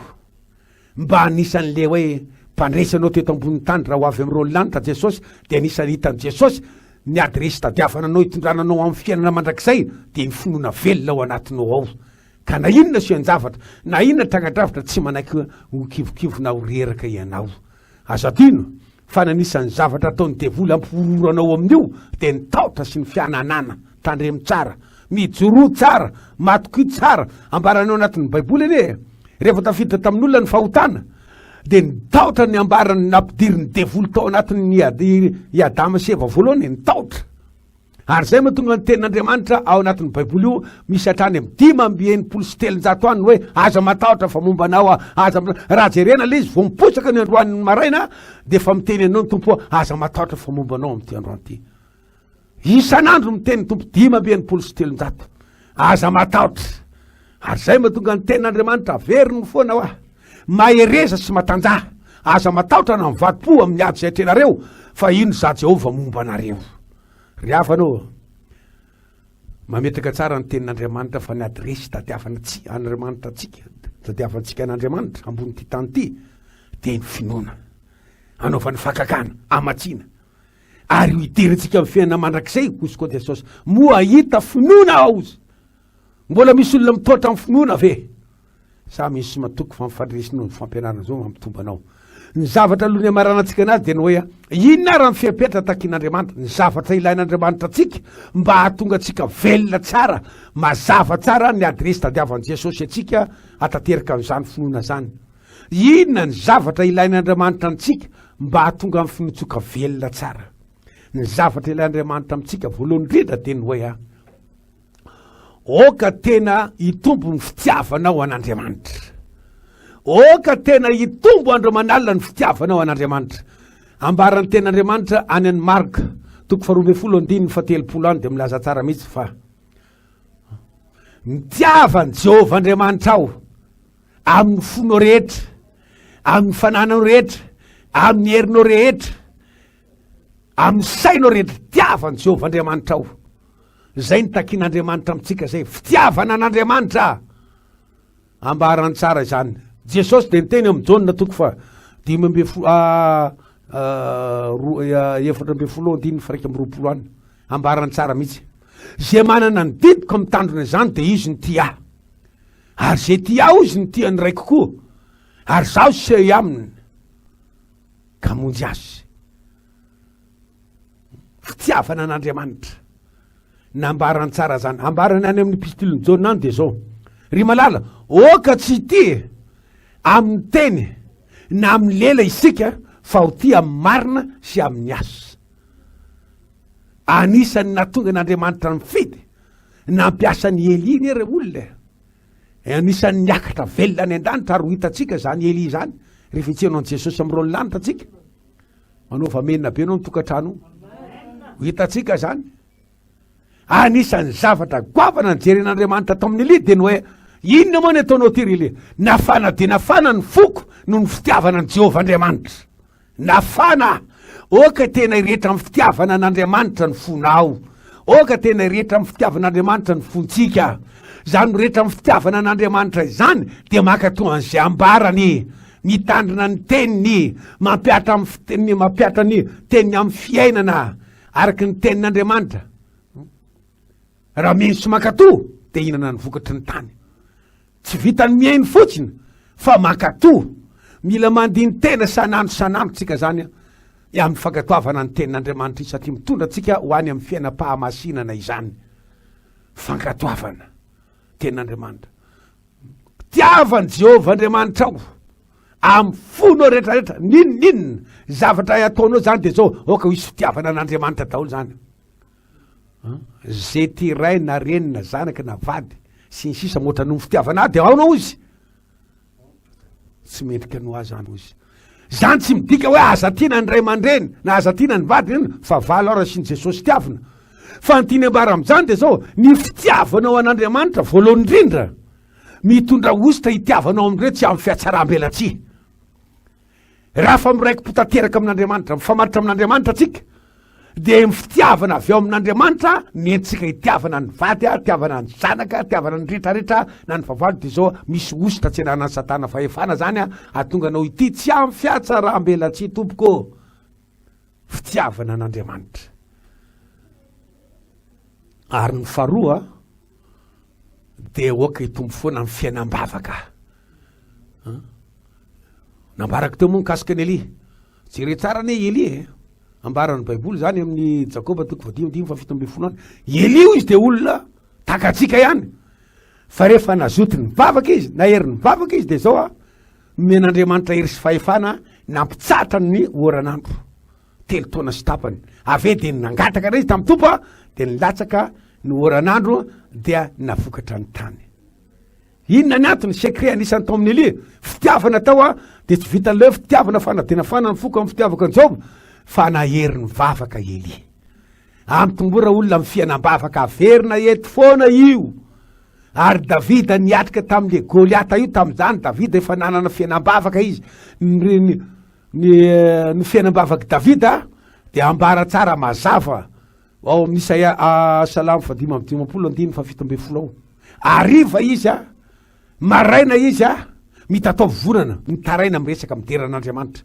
Mba anisan'le hoe mpandresanao teto ambony tany raha ho avy amin'ireo lanitra Jesosy, de anisan'ny hitan'i Jesosy ny adresy tadiavananao hitondrananao amin'ny fiainana mandrakizay de ny finoana velona ao anatinao ao. Ka na inona sian-javatra, na inona trangadravitra tsy manaiky ho kivokivo na ho reraka ianao. Aza tino fa nanisan'ny zavatra ataon'ny devoly ampororanao amin'io de ny taotra sy ny fiananana tandremy tsara, mijoro tsara, matoky tsara. Ambaranao anatin'ny Baiboly anie, rehefa tafiditra tamin'olona ny fahotana de ny taotra ny ambarany nampidiriny devoly tao anatin'ny Adama sy Eva voalohany ny taotra. Ary zay mahatonga ny tenin'Andriamanitra ao anatin'ny Baiboly io misy hatrany amin'ny 5:7 any hoe aza matahotra fa momba anao aza raha jerena le izy vao miposaka ny androan'ny maraina de fa miteny anao ny tompo aza matahotra fa momba anao amin'ity androany ty. Isan'andro miteny tompo 5:7 aza matahotra. Ary zay mahatonga ny tenin'Andriamanitra averiny foana mahereza sy matanjaha, aza matahotra na mivadi-po amin'ny ady zay atrenareo fa ino za Jehova momba anareo. Ry havanao, mametraka tsara ny tenin'Andriamanitra fa ny adresy tadiavan'Andriamanitra atsika, tadiavantsika an'Andriamanitra ambony ty tany ty de ny finoana, anaovan'ny fakakana, amatsiana. Ary ho idirintsika amin'ny fiainana mandrakizay kozy koa Jesosy, moa ahita finoana ao izy. Mbola misy olona mitoatra amin'ny finoana ve? Sa misy matoky fa mifandresinao ny fampianarana zao mampitomba anao. Ny zavatra aloha ny amaranantsika anazy de ny hoe inona raha ny fiapetra takian'Andriamanitra, ny zavatra ilain'Andriamanitra atsika mba hahatonga atsika velona tsara, mazava tsara ny adresy tadiavan'i Jesosy atsika atateraka amin'izany finoana zany. Inona ny zavatra ilain'Andriamanitra antsika mba hahatonga amin'ny finotsoka velona tsara. Ny zavatra ilain'Andriamanitra amintsika voalohany indrindra de ny hoe oka tena hitombo ny fitiavanao an'Andriamanitra. Oka tena hitombo andro aman'alina ny fitiavanao an'Andriamanitra. Ambaran'ny tenin'Andriamanitra any an'ny Marka 2:7 any de milaza tsara mihitsy fa mitiavany Jehova Andriamanitra ao amin'ny fonao rehetra, amin'ny fananao rehetra, amin'ny herinao rehetra, amin'ny sainao rehetra, tiavany Jehova Andriamanitra ao. Zay ny takian'Andriamanitra amintsika zay, fitiavana an'Andriamanitra. Ambarany tsara izany, jesosy de niteny am jauna toko fa 7:20 any ambarany tsara mihitsy zay manana ny didiko amy tandrona zany de izy ny tia ary zay tia izy ny tiany ray kokoa ary zaho sey aminy ka monjy azy fitiavana an'Andriamanitra nambarany tsara zany ambarany any amin'ny epistily ny jaona any de zao ry malala oka tsy ty amin'ny teny na amin'ny lela isika fa ho ty amin'ny marina sy amin'ny asa anisany natonga n'Andriamanitra mifidy nampiasany Eli ny re olona anisany niakatra velona any an-danitra ary ho hitatsika zany Eli zany rehefa hitsenao an Jesosy am'irony lanitra tsika manao vamenina be anao mitokantrano ho hitatsika zany anisany zavatra goavana nijeren'Andriamanitra tao amin'ny Eli de ny hoe inona moa ny ataonao ty ry le nafana de nafana ny foko no ny fitiavana ny Jehovah Andriamanitra nafana oka tena irehetra amin'ny fitiavana an'Andriamanitra ny fonao oka tena irehetra amin'ny fitiavana an'Andriamanitra ny fontsika zany rehetra amin'ny fitiavana an'Andriamanitra izany de makatoa an'izay ambarany mitandrina ny teniny mampiatra ny teniny amin'ny fiainana araky ny tenin'Andriamanitra raha mensy makatoa de inana ny vokatry ny tany tsy vitany miainy fotsiny fa makatoa mila mandiny tena sanandro tsika zany amin'ny fankatoavana ny tenin'Andriamanitra izy satria mitondra tsika ho any amin'ny fiainam-pahamasinana izany fankatoavana tenin'Andriamanitra tiavany Jehovah Andriamanitra ao amin'ny fonao rehetrarehetra ninona zavatra ataonao zany de zao oka ho isy fitiavana an'Andriamanitra daholo zany zay ty ray na reny na zanaky na vady sy ny sisa moatra no fitiavana de aonao izy tsy mendrika no azy any izy zany tsy midika hoe aza tiana ny ray aman-dreny na aza tiana ny vady reny fa valo ara sy ny Jesosy tiavana fa ny tiany ambara am'izany de zao ny fitiavanao an'Andriamanitra voalohany indrindra mitondra ositra hitiavanao am'ireo tsy amin'ny fiatsaram-belatsia raha fa miraiki-po tanteraka amin'Andriamanitra mifamaritra amin'Andriamanitra tsika de mifitiavana avy eo amin'Andriamanitra nentsika hitiavana ny vady tiavana ny zanaka tiavana ny rehetrarehetra na ny vavalo de zao misy ositra tsy anana ny satana fahefana zany atonga anao ity tsy amin'ny fiatsaram-belatsia tompoko fitiavana an'Andriamanitra ary ny faharoa de oka hitombo foana amin'ny fiainam-bavaka nambaraka teo moa mikasika ny Eli jere tsara ne Eli ambarany baiboly zany amin'ny Jakoba 5:7 any Eli izy de olona takatsika ihany fa rehefa nazoty ny vavaka izy na hery ny vavaka izy de zao men'Andriamanitra hery sy fahefana nampitsatra ny oran'andro 3 taona sy tapany ave de nangataka ra izy tamin'ny tompo de nilatsaka ny oran'andro dia navokatra ny tany inona ny antony secret anisany tao amin'ny Eli fitiavana tao de tsy vitan'le fitiavana fana de nafana ny foko amin'ny fitiavaka ny Jehova fa nahery ny vavaka Eli amin'ny tombora olona amin'ny fiainam-bavaka averina eto foana io ary Davida niatrika tamin'le Goliata io tamin'izany Davida efa nanana fiainam-bavaka izy ny fiainam-bavaka Davida de ambara tsara mazava ao amin'ny Isaia Salamo 5:7 ariva izy maraina izy mitataovy vonana mitaraina miresaka mideran'Andriamanitra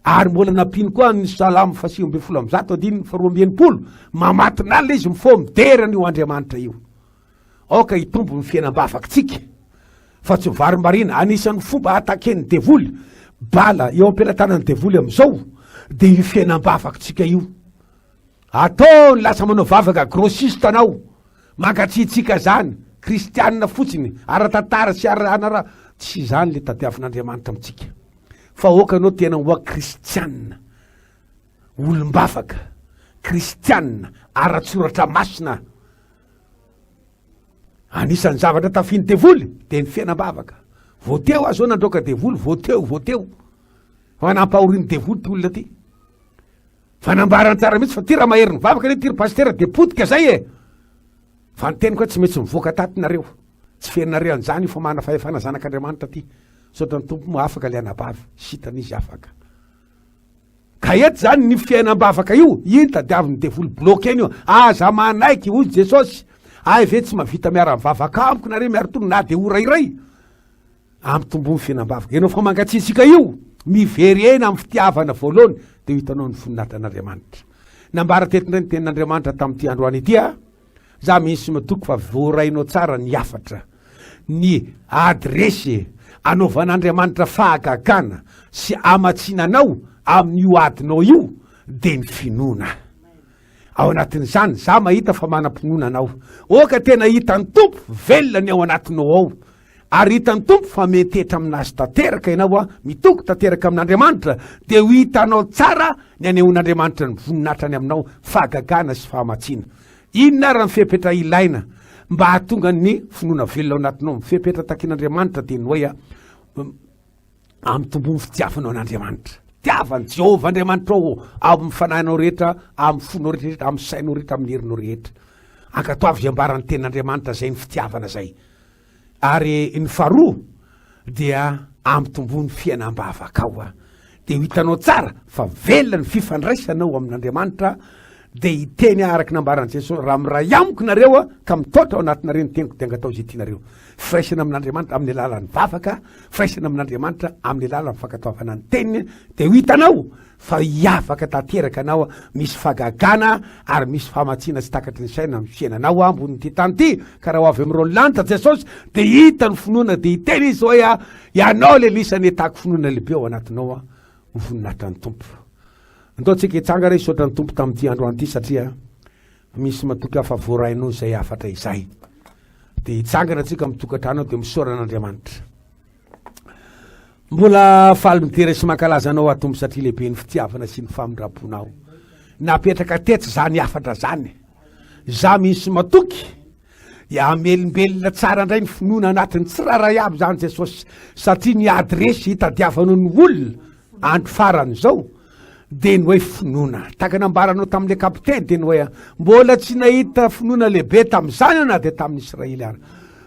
ary mbola nampiny koa ny Salamo 5:1 mamatin'ala izy mifo miderana io Andriamanitra io oka hitombo ny fiainam-bavaka tsika fa tsy varomarina anisan'ny fomba atakeny devoly bala eo ampelantanany devoly am'izao de io fiainam-bavaka tsika io atao ny lasa manao vavaka grossiste anao mankatsitsika zany kristianina fotsiny ara-tantara sy ara-anara tsy zany le tadiavin'Andriamanitra amitsika fa oka anao tena hoa kristianina olombavaka kristianina ara-tsoratra masina anisan'ny zavatra tafiny devoly de ny fiainam-bavaka voateo azao nandroka devoly voateo fa nampahoriny devoly ty olona ty fa nambarany tsara mihitsy fa ty raha mahery ny vavaka le ty ry pastera de potika zay fa ny teny koa tsy mety mivoaka tatinareo tsy fiainareo an'izany fa mana fahefana zanak'Andriamanitra ty sota ny tompo moa afaka le anabavy sitan'izy afaka ka eto zany ny fiainam-bavaka io iny tadiavin'ny devoly bloke eny io aza manaiky hozy Jesosy ay ve tsy mavita miara-mivavaka amiko nareo miaro tono na de ora iray ampitombony fiainam-bavaka ianao fa mangatsiatsika io mivery ena amin'ny fitiavana voalohany dia hitanao ny voninahitran'Andriamanitra. Nambara tetindray ny tenin'Andriamanitra tamin'ity androany ity za misy matoky fa voarainao tsara ny afatra ny adresy anaovan'Andriamanitra fahagagana sy amatsinanao amin'io adinao io dia ny finoana. Ao anatin'izany za mahita fa manam-pinoana anao, oka tena hitany tompo velona ny ao anatinao ao, ary hitany tompo fa metetra aminazy tanteraka ianao mitoko tanteraka amin'Andriamanitra dia ho hitanao tsara ny anehoan'Andriamanitra ny voninatrany aminao fahagagana sy fahamatsiana. Inona raha ny fepetra ilaina mba hahatonga ny finoana velona ao anatinao? Ny fepetra takin'Andriamanitra dia ny hoe amitombo ny fitiavanao an'Andriamanitra, tiavany Jehovah Andriamanitra ao amin'ny fanahinao rehetra, amin'ny fonao rehetra, amin'ny sainao rehetra, amin'ny herinao rehetra. Ankatoavy ambaran'ny tenin'Andriamanitra zay ny fitiavana zay. Ary ny faharoa dia amitombo ny fiainam-bavaka ao dia hitanao tsara fa velona ny fifandraisanao amin'Andriamanitra dia hiteny araka nambaran'i Jesosy, raha miray amiko nareo ka mitaotra ao anatinareo ny teniko dia angatao zay tianareo. Firaisana amin'Andriamanitra amin'ny alalan'ny vavaka, firaisana amin'Andriamanitra amin'ny alalan'ny fankatoavana ny teniny, dia ho hitanao fa hiavaka tanteraka anao, misy fahagagana ary misy fahamatsiana sy takatry ny saina amin'ny fiainanao ambony ity tany ity. Ka raha ho avy amin'ireo lanitra Jesosy dia hita ny finoana dia hiteny izy hoe ianao le lisany tahako finoana lehibe ao anatinao voninahitra ny tompo. Antaontsika hitsanga re isaotra ny tompo tamin'ity androany ity satria misy matoky hafa voarainao izay afatra izay. Dia hitsangana antsika mitokantrano dia misoran'Andriamanitra. Mbola faly mitery sy mankalaza anao atombo satria lehibe ny fitiavana sy ny famindraponao. Napetraka tetsy zany afatra zany. Za misy matoky amelombelona tsara indray ny finoana anatiny tsiraray aby zany Jesosy satria ny adresy hitadiavanao ny olona andro farany zao dia ny hoe finoana. Taka nambaranao tamin'ilay kapitainy dia ny hoe mbola tsy nahita finoana lehibe tamin'izany ana dia tamin'ny Israely ary.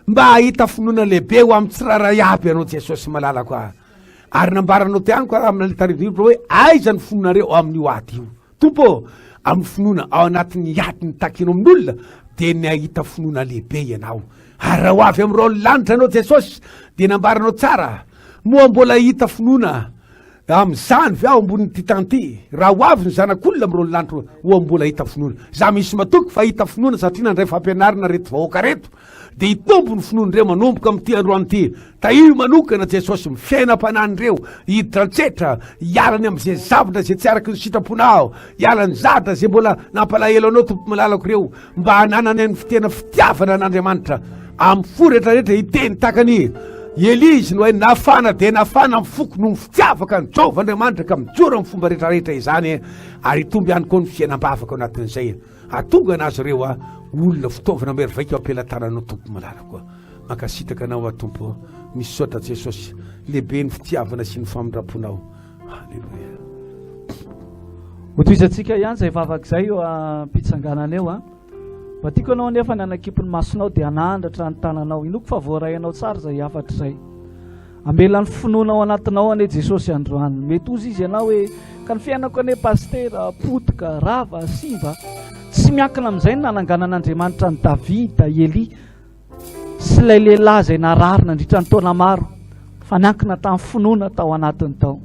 Mba hahita finoana lehibe ho amin'ny tsiraray aby ianao Jesosy malalako ary nambaranao ty any koa amin'ny tarivivro hoe aiza ny finoanareo ao amin'io ady io. Tompo amin'ny finoana ao anatin'ny ady ny takinao amin'olona dia ny ahita finoana lehibe ianao. Ary raha ho avy amin'ireo lanitra anao Jesosy dia nambaranao tsara moa mbola hita finoana amin'izany ve aho ambony ty tany ty. Raha ho avy ny zanak'olona amin'ireo lanitra ho mbola hita finoana. Za misy matoky fa hita finoana satria nandray fampianarana reto vahoaka reto dia hitombo ny finoan'ireo manomboka amin'ity androany ity. Io manokana Jesosy mifiainam-panan'ireo hiditra antsetra, hialany amin'izay zavatra zay tsy araky ny sitraponao, hialany zavatra zay mbola nampalahelo anao tompo malalako ireo, mba hananany ny tena fitiavana an'Andriamanitra amin'ny fo rehetrarehetra hiteny takany Elizy no hoe nafana dia nafana amin'ny foko no fitiavaka ny Jehovah Andriamanitra ka mijoro amin'ny fomba rehetrarehetra izany ary hitomby ihany koa ny fiainam-bavaka ao anatin'izay. Atonga anazy ireo olona fitaovana merveika ampelantananao tompo malalako. Mankasitaka anao tompo, misaotra Jesosy lehibe ny fitiavana sy ny famindraponao. Halleluia. Hotoizantsika ihany zay vavaka zay eo am-pitsanganana eo mba tiako anao nefa ny anakipony masonao dia hanandratra ny tananao. Inoko fa voarainao tsara zay afatra zay. Amelan'ny finoana ao anatinao ane Jesosy androany. Mety ozy izy ianao hoe ka ny fiainako ane pastera, potika, rava, simba. Tsy miankina amin'izay ny nananganan'Andriamanitra ny Davida, Eli sy ilay lehilahy zay narary nandritra ny taona maro fa niankina tamin'ny finoana tao anatiny tao.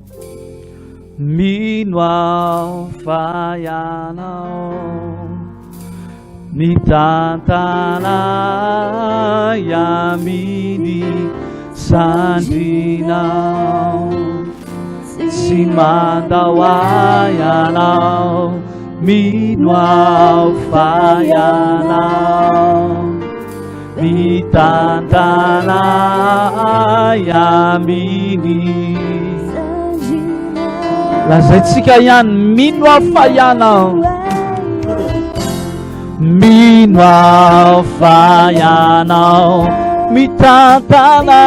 Mino aho fa ianao mitantana yamini sandrinao sy mandao ianao. Mino aho fa ianao mitantana yamini. Lazaitsika ihany, mino aho fa ianao, mino aho fa ianao mitantana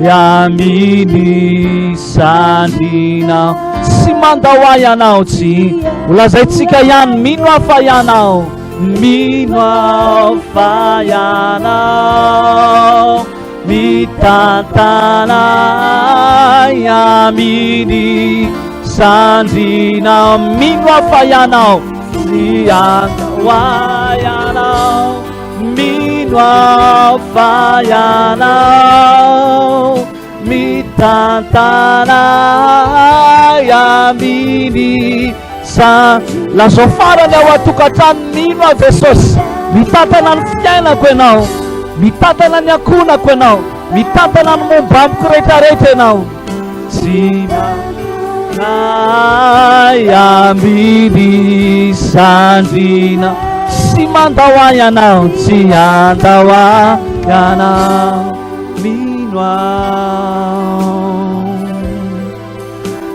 yamini sandrinao sy mandao ianao. Tsy lazaitsika ihany, mino aho fa ianao, mino aho fa ianao mitantana yamini sandrinao. Mino aho fa ianao, ianao ianao, mino aho fa ianao mitantana ambiny sa lazao farany ao atokantrano nino a Jesosy mitantana ny fiainako ianao mitantana ny ankonako ianao mitantana ny momba amiko rehetrarehetra ianao tsy manay ambiny sandrina tsy mandawa ianao tsy andawa ianao mino ao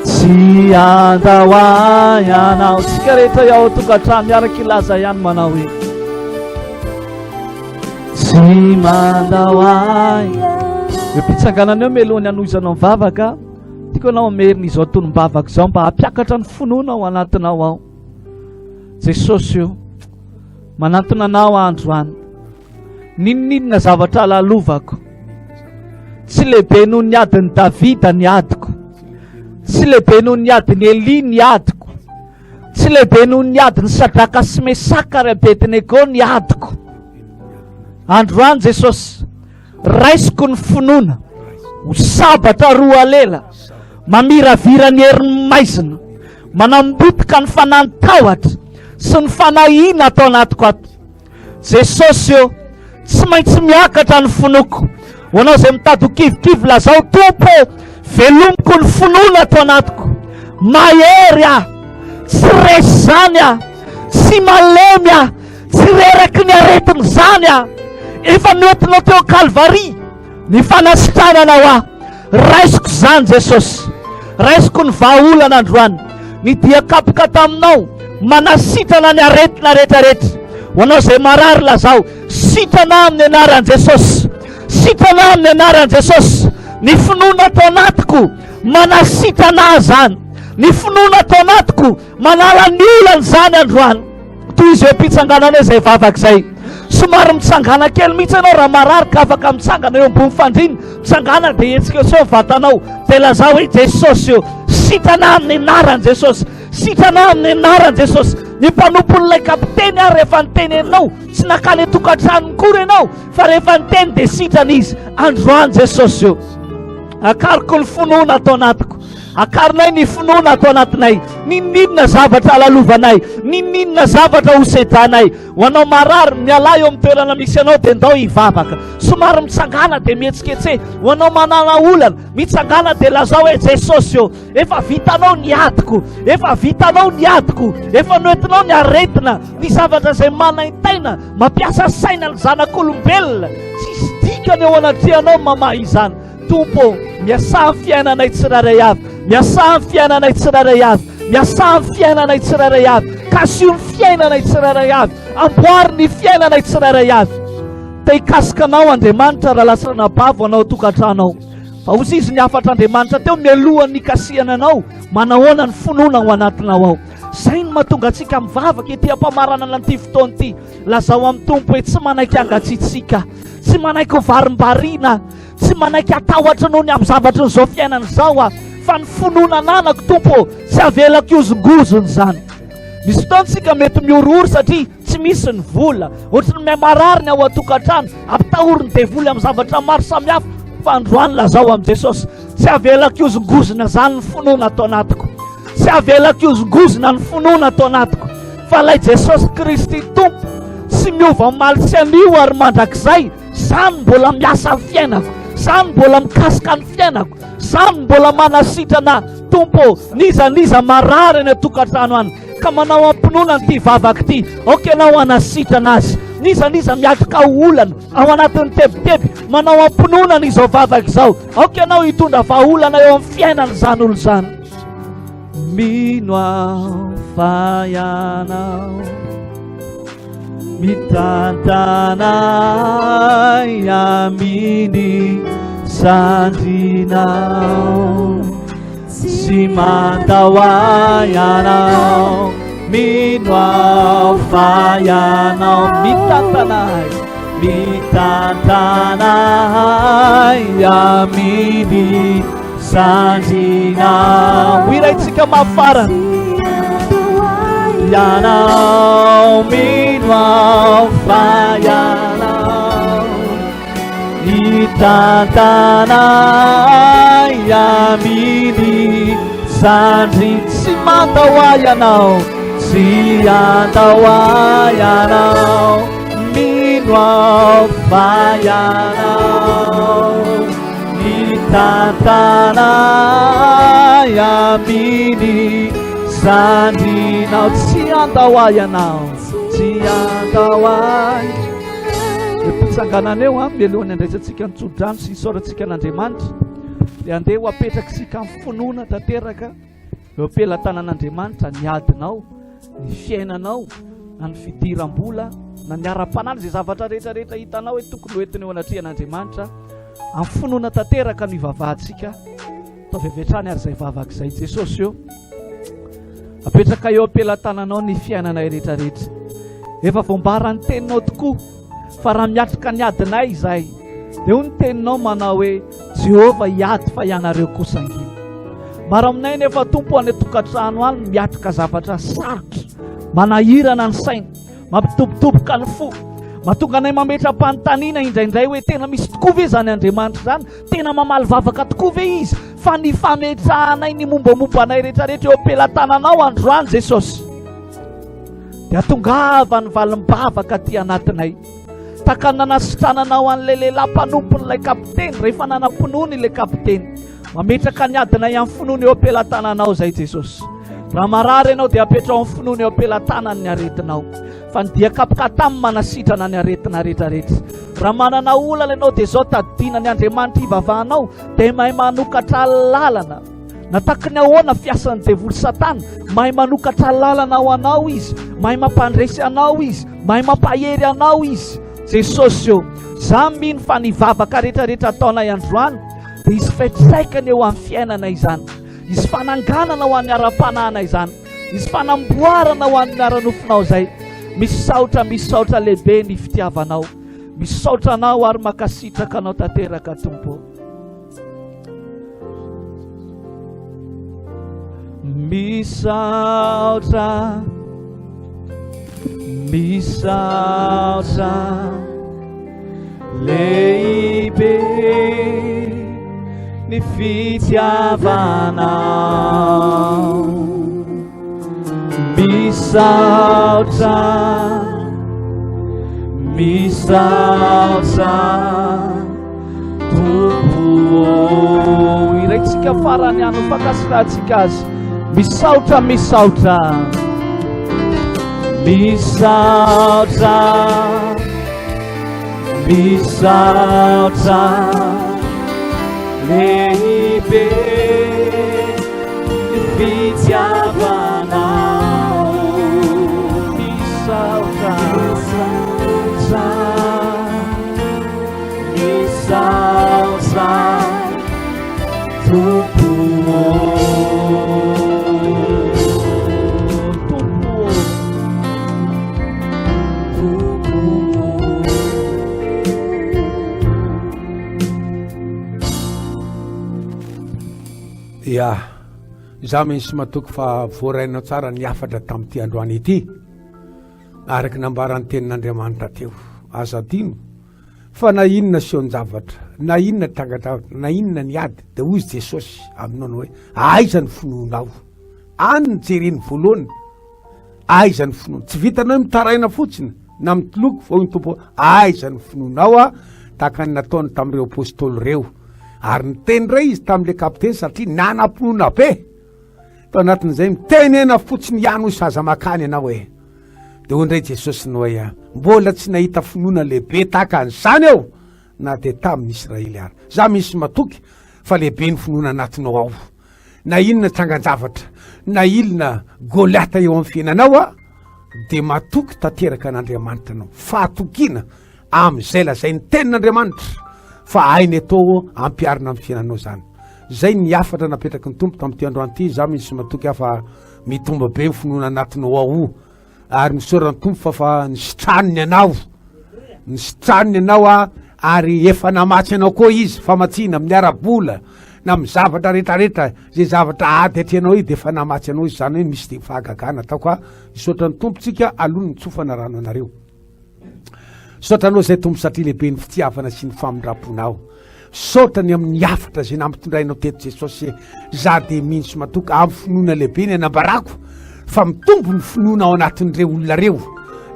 tsy andawa ianao tsika rehetra ao tokantrano miaraka ilaza ihany manao hoe tsy mandawa eo mpitsanganana eo melohany anoizanao mivavaka tiako anao amerina izao tonom-bavaka izao mba hampiakatra ny finoana ao anatinao ao Jesosy io manantona anao andro any ninoninona zavatra lalovako tsy lehibe noho ny adiny Davida ny adiko tsy lehibe noho ny adiny Eli ny adiko tsy lehibe noho ny adiny Sadraka sy Mesaka ary Abednego ny adiko andro any Jesosy raisiko ny finoana ho sabatra roa lela mamiravira ny herin'ny maizina manambotika ny fanantahotra sy ny fanahina atao anatiko ato Jesosy io tsy maintsy miakatra ny fonoko ho anao izay mitady ho kivikivy lazao tompo velomiko ny finoana atao anatiko mahery aho tsy resy zany aho tsy malemy aho tsy reraky ny aretiny zany aho efa noentinao teo Kalvari ny fanasitrananao aho raisiko zany Jesosy raisiko ny vahaolana androany ny diakapoka taminao manasitrana ny aretina rehetrarehetra ho anao izay marary lazao sitrana amin'ny anaran'i Jesosy sitrana amin'ny anaran'i Jesosy ny finoana atao anatiko manasitrana zany ny finoana atao anatiko manala ny olany zany androany toy izy hoe mpitsanganana izay vavaka izay somary mitsangana kely mihitsy ianao raha marary ka afaka mitsangana eo ambony fandriny mitsangana dia hetsika seo vatanao dia lazao hoe Jesosy io sitrana amin'ny anaran'i Jesosy sitrana amin'ny anaran'i Jesosy ny mpanompon'ilay kapiteny ary rehefa nitenenao tsy nakany tokantranony kory ianao fa rehefa niteny dia sitrana izy androany Jesosy io akariko ny finoana atao anatiko akarinay ny finoana atao anatinay nininona zavatra lalovanay nininona zavatra hosedanay ho anao marary miala eo amin'ny toerana misy anao dia ndao hivavaka somary mitsangana dia mihetsiketse ho anao manana olana mitsangana dia lazao hoe Jesosy io efa vitanao ny adiko efa vitanao ny adiko efa noentinao ny aretina ny zavatra izay manaintaina mampiasa saina ny zanak'olombelona tsisy dikany eo anatrianao mamaha izany tompo miasa ny fiainanay tsiraray avy miasa ny fiainanay tsiraray avy miasa ny fiainanay tsiraray avy kasio ny fiainanay tsiraray avy amboary ny fiainanay tsiraray avy te hikasikanao Andriamanitra raha lasa nabavo anao tokantranao fa ozy izy ny afatr'Andriamanitra teo mialohan'ny kasiana anao manahoana ny finoana ho anatinao ao zay no mahatonga antsika mivavaka ety ampamarana n'ity fotoana ity lazao amin'ny tompo hoe tsy manaiky angatsitsika tsy manaiky varim-bariana tsy manaiky atahotra noho ny amin'ny zavatra n'izao fiainana izao a fa ny finoana ananako tompo tsy avelako iozongozony zany misy fotoantsika mety miorooro satria tsy misy ny vola ohatrany miamarary ny ao atokantrano ampitahoriny devoly amin'ny zavatra maro samihafa fa androany lazao amin'i Jesosy tsy avelako iozongozona zany ny finoana atao anatiko tsy avelako iozongozona ny finoana atao anatiko fa lay Jesosy Kristy tompo tsy miova maly tsy anio ary mandrakizay zany mbola miasa ny fiainako zany mbola mikasika ny fiainako zany mbola manasitrana tompo nizaniza marary any atokantrano any ka manao ampinoana nyity vavaka ity oke anao anasitrana azy nizaniza miatrika olana ao anatin'ny tebiteby manao ampinoana n'izao vavaka izao oke anao hitondra vahaolana eo amin'ny fiainany zany olo zany mino aho fa ianao mitantanay ambiny sandrinao tsy mandawa ianao mino aho fa ianao mitantanay ambiny sandrinao hoiraitsika mafarany ianao mino aho fa ianao hitantanay aminy zandry tsy mandahoay anao, tsy andahoay anao, mino aho fa ianao. Hitantanay aminy zandrinao, tsy andahoay anao, tsy andahoay. Mpitsanganana eo mialohan'ny andraisantsika ny tsodrano sy isaorantsika an'Andriamanitra, dia andeha ho apetrakisika amin'ny finoana tanteraka eo ampelantanan'Andriamanitra, ny adinao, ny fiainanao, na ny fidiram-bola, na ny ara-panala, izay zavatra rehetrarehetra hitanao hoe tokony hoentiny eo anatrehan'Andriamanitra amin'ny finoana tanteraka no ivavahantsika. Atao vevetrany ary izay vavaka izay Jesosy eo, apetraka eo ampelantananao ny fiainanay rehetrarehetra. Efa voambarany teninao tokoa fa raha miatrika ny adinay izahay, dia ho ny teninao manao hoe Jehova hiady fa ianareo kosa angina. Maro aminay nefa tompo any tokantrano any miatrika zavatra sarotra, manahirana ny saina, mampitobotoboka ny fo, mahatonga anay mametram-panontaniana indraindray hoe tena misy tokoa ve zany Andriamanitra zany, tena mamaly vavaka tokoa ve izy, fa ny fametrahanay ny mombamomba anay rehetrarehetra eo ampelantananao androany Jesosy, dia tongava ny valim-bavaka ty anatinay. Taka nanasitrananao an'ilay lehilahy mpanompon'ilay kapiteny, rehefa nanam-pinoany ilay kapiteny, mametraka ny adinay amin'ny finoana eo ampelantananao zay Jesosy. Raha marary ianao dia apetrao amin'ny finoana eo ampelantanany ny aretinao, fa ny dia kapoka tamin'ny manasitrana ny aretina rehetrarehetra. Raha manana olana ianao dia izao tadidina ny Andriamanitra ivavahanao, dia mahay manokatra lalana. Nataky ny ahoana fiasan'ny devoly Satana, mahay manokatra lalana ho anao izy, mahay mampandresy anao izy, mahay mampahery anao izy. Jesosy eo, za mino fa ny vavaka rehetrarehetra ataonay androany dia izy fitraikany eo amin'ny fiainana izany, izy fananganana ho an'ny ara-panahana izany, izy fanamboarana ho an'ny ara-nofinao zay. Misaotra lehibe ny fitiavanao, misaotra anao ary makasitraka anao tanteraka Tompo. Misaotra lehibe ny fitiavanao, misaotra Tompo. Iraitsika farany ano fakasitratsika azy. Misaotra lehibe ny fitiavanao, misaotra Tompo. Ya, za misy matoky fa voarainao tsara ny afatra tamin'ity androany ity, araky nambaran'ny tenin'Andriamanitra teo. Aza dino fa na inona sion-javatra, na inona trangadravatra, na inona ny ady, dia hoy Jesosy aminao hoe aiza ny finoanao, any ny jereny voalohany, aiza ny finoana. Tsy vitanao mitaraina fotsiny na mitoloko, fa hoy ny Tompo aiza ny finoanao a, tahaka ny nataony tamin'ireo apôstôly ireo. Ary niteny ray izy tamin'ilay kapiteny satria nanam-pinoana be. Tao anatin'izay mitenena fotsiny ihany hoy saza makany ianao hoe. Dia hoy indray Jesosy ny hoe mbola tsy nahita finoana lehibe tahaka an'izany aho na dia tamin'ny Israely ary. Za misy matoky fa lehibe ny finoana anatinao ao. Na inona trangan-javatra, na inona Goliata eo amin'ny fiainanao a, dia matoky tanteraka an'Andriamanitra anao. Fahatokiana amin'izay lazay ny tenin'Andriamanitra fa ainy atao ampiarina amin'ny fiainanao zany. Zay ny afatra napetraky ny Tompo tamin'ity androany ity. Za misy matoky afa mitomba be ny finoana anatinao ao, ary misaoran'ny Tompo fa nisitranony ianao a, ary efa namatsy anao koa izy fa matsina amin'ny ara-bola na amin'ny zavatra rehetrarehetra, zay zavatra ady atreanao io dia efa namatsy anao izy, zany hoe misy dia fahagagana. Atao ka misaotra ny Tompontsika aloha ny tsofana rano anareo. saotranao zay tompo satria lehibe ny fitiavana sy ny famindraponao saotrany amin'ny afatra zay nampitondrainao teto jesosy za de mihitsy matoka amin'ny finoana lehibe ny anambarako fa mitombo ny finoana ao anatin'ireo olona reo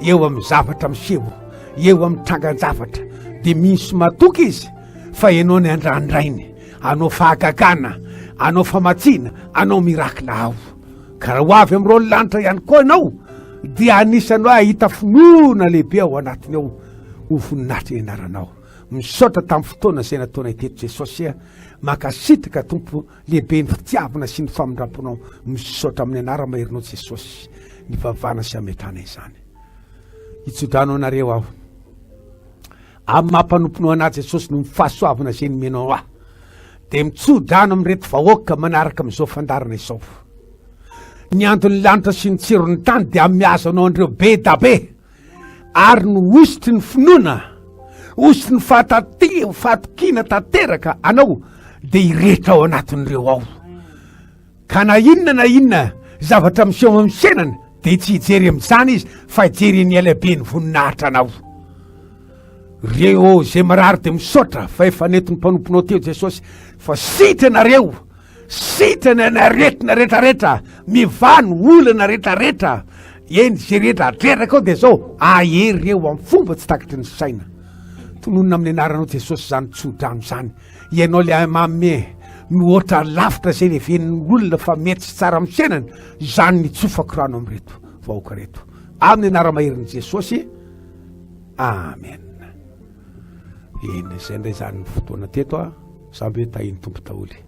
eo amin'ny zavatra miseho eo amin'ny trangan-javatra de mihitsy matoka izy fa ianao ny andrandrainy anao fahagagana anao famatsiana anao mirakila ao ka raha ho avy amin'ireo lanitra ihany koa ianao dia anisanao ahita finoana lehibe ao anatiny ao ho voninahitra ny anaranao misaotra tamin'ny fotoana zay nataonay teto jesosy makasitraka tompo lehibe ny fitiavana sy ny famindraponao misaotra amin'ny anara maherinao jesosy ny vavana sy ametrana izany itsodanao anareo aho amin'ny mampanomponao anazy jesosy no mifahasoavana zay nomenao aho de mitsodrano amin'reto vahoaka manaraka amin'izao fandarana izao ny andon'ny lanitra sy ny tsirony tany de amiazanao andreo be da be ary no ositry ny finoana ositry ny fahatokina tanteraka anao de irehetra ao anatin'ireo ao ka na inona zavatra miseho amin'ny senany de tsy hijery amin'izany izy fa hijery ny elabe ny voninahitra anao reo zay marary de misaotra fa efa netony mpanomponao teo jesosy fa sitranareo sitrana naretina rehetrarehetra mivano olana rehetrarehetra eny zay rehetra atreraka ao de zao ahery reo amin'ny fomba tsy takatry ny saina tononona amin'ny anaranao jesosy zany tsodrano zany ianao le mame mihoatra lavitra zay le ven'ny olona fa mety sy tsara amin'ny senany zany nitsofako rano amin'reto vahoaka reto amin'ny anara-maherin'i jesosy amen eny zay ndray zany ny fotoana teto a samby hoe tahiny tompo taholy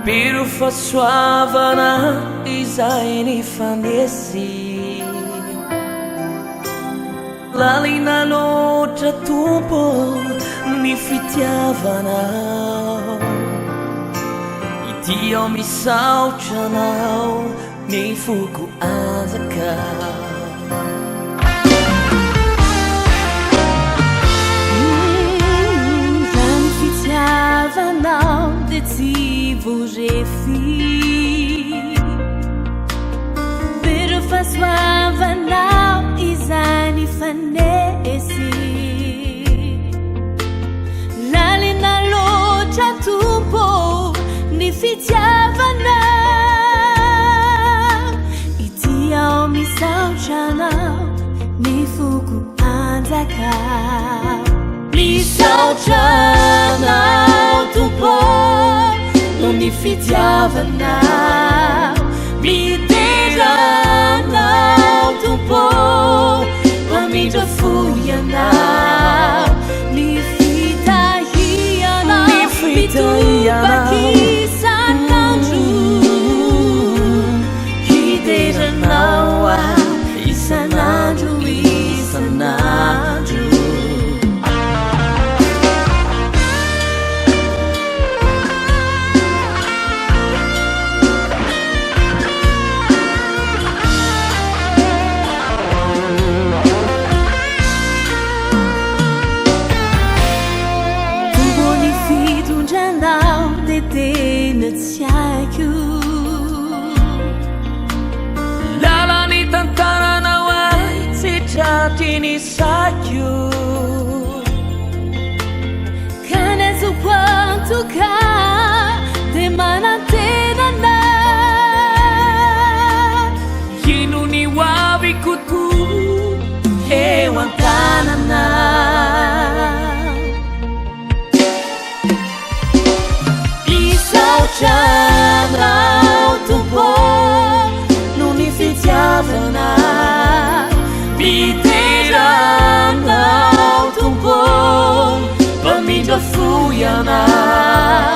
Pero fasoavana izay ny fanesy lalina loatra tompo ny fitiavana ity ao misaotra anao ny foko azaka zany fitiavanao de tsy refy pero fasoavanao izany fanesy lalina loatra tompo ny fitiavana ity ao misaotranao ny foko anjaka misaotranao tompo ny fitiavanao miteranao tompo mamindra foianao ny fitahianao mitobaky isan'andro hiteranao isan'andro isan'andro lalany tantaranao ay tsy tratiny sakio kanazo quantoka de manantenana ino ny hoaviko to eo an-tanana isaotranao tompo no ny fitiavana miteranao tompo mamindra foianao